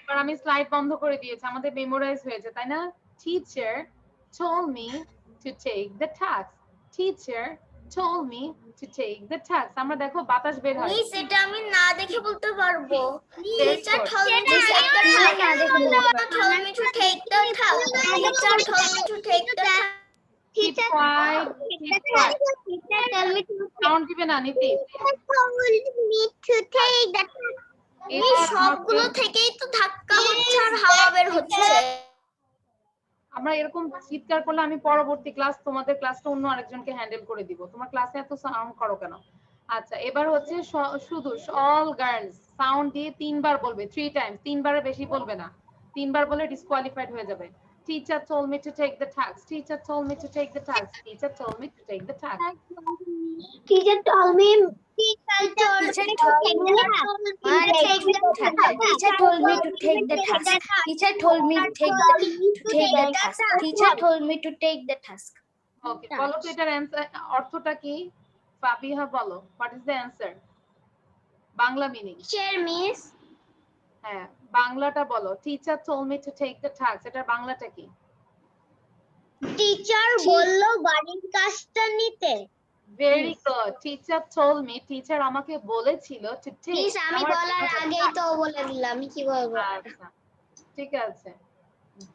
এবার আমি slide বন্ধ করে দিয়েছি, আমাদের memorise হয়েছে তাই না? Teacher told me to take the task. Teacher told me to take the task. আমরা দেখো বাতাস বের হয়। মিস এটা আমি না দেখে বলতে পারবো। Teacher good. told me to take the test. Told me to take the test. Teacher told me to take the test. Keep quiet, keep quiet. Sound দিবে না নীতি। এই এবার সবগুলো থেকেই তো ধাক্কা হচ্ছে আর হাওয়া বের হচ্ছে। আমরা এরকম চিৎকার করলে আমি পরবর্তী ক্লাস তোমাদের ক্লাসটা অন্য আরেকজনকে হ্যান্ডেল করে দিব। তোমার ক্লাসে এত সাউন্ড করো কেন? আচ্ছা, এবার হচ্ছে শুধু অল গার্লস সাউন্ড দিয়ে 3 বার বলবে, 3 টাইমস। 3 বারের বেশি বলবে না, 3 বার বলে ডিসকোয়ালিফাইড হয়ে যাবে। Teacher told me to take the tax. Teacher told me to take the tax. Teacher told me to take the tax. Teacher told me. Teacher told Teacher me told to me take the task. Teacher told me to take the task. Teacher told me to take the task. Teacher told me to take the task. Okay, বলো তো এটার অর্থটা কি? ফাবিহা বলো, what is the answer? Bangla meaning. Teacher miss. হ্যাঁ, বাংলাটা বলো। Teacher told me to take the task, এটার বাংলাটা কি? টিচার বললো বাড়ির কাজটা নিতে। Very good. Teacher told me, teacher আমাকে বলেছিল to take। প্লিজ আমি বলার আগেই তো বলে দিলাম, আমি কি বলবো? আচ্ছা, ঠিক আছে।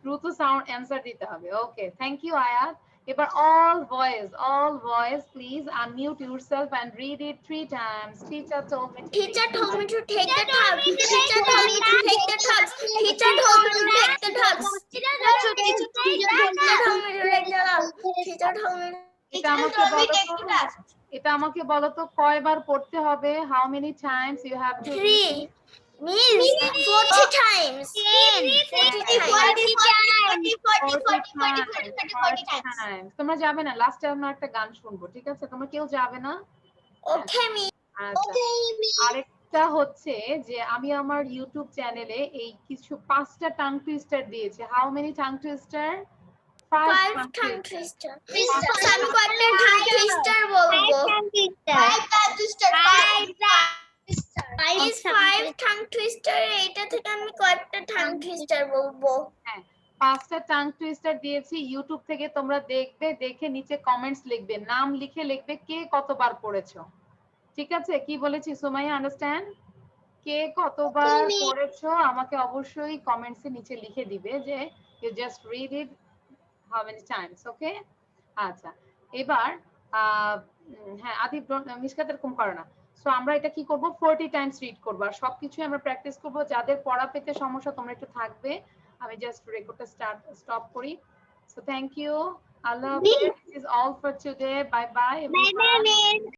দ্রুত সাউন্ড অ্যানসার দিতে হবে। ওকে, থ্যাংক ইউ আয়াত। এবার all boys please unmute yourself and read it 3 times. Teacher told me to Teacher told me to take the task. Teacher told me to take the task. Teacher told me to take the task. Teacher told me to take the task. Teacher told me এটা আমাকে বলো তো কয়বার পড়তে হবে? How many times you have to read? 3 means 40 times. 40 times. তোমরা যাবে না, লাস্টে আমরা একটা গান শুনবো, ঠিক আছে? তোমরা কেউ যাবে না? Okay, me. আচ্ছা, আরেকটা হচ্ছে যে আমি আমার ইউটিউব চ্যানেলে এই কিছু 5টা টাং টুইস্টার দিয়েছি। How many tongue twister? 5 tongue twister. আমি কয়টা tongue twister বলবো? 5 tongue twister, এটা থেকে আমি কয়টা tongue twister বলবো? 5টা টাং টুইস্টার দিয়েছি ইউটিউব থেকে, তোমরা দেখবে, দেখে নিচে কমেন্টস লিখবে, নাম লিখে লিখবে কে কতবার পড়েছো, ঠিক আছে? কি বলেছি সুমাইয়া, আন্ডারস্ট্যান্ড? কে কতবার পড়েছো আমাকে অবশ্যই কমেন্টসে নিচে লিখে দিবে যে you just read it how many times, okay? আচ্ছা, এবার হ্যাঁ আদিব মিশকাত এরকম করে না। সো আমরা এটা কি করব, 40 টাইমস রিড করব, আর সবকিছু আমরা প্র্যাকটিস করব। যাদের পড়া পেতে সমস্যা তোমরা একটু থাকবে, আমি জাস্ট রেকর্ডটা স্টপ করি। সো থ্যাংক ইউ, আল্লাহ হাফেজ, this is all for today, bye bye.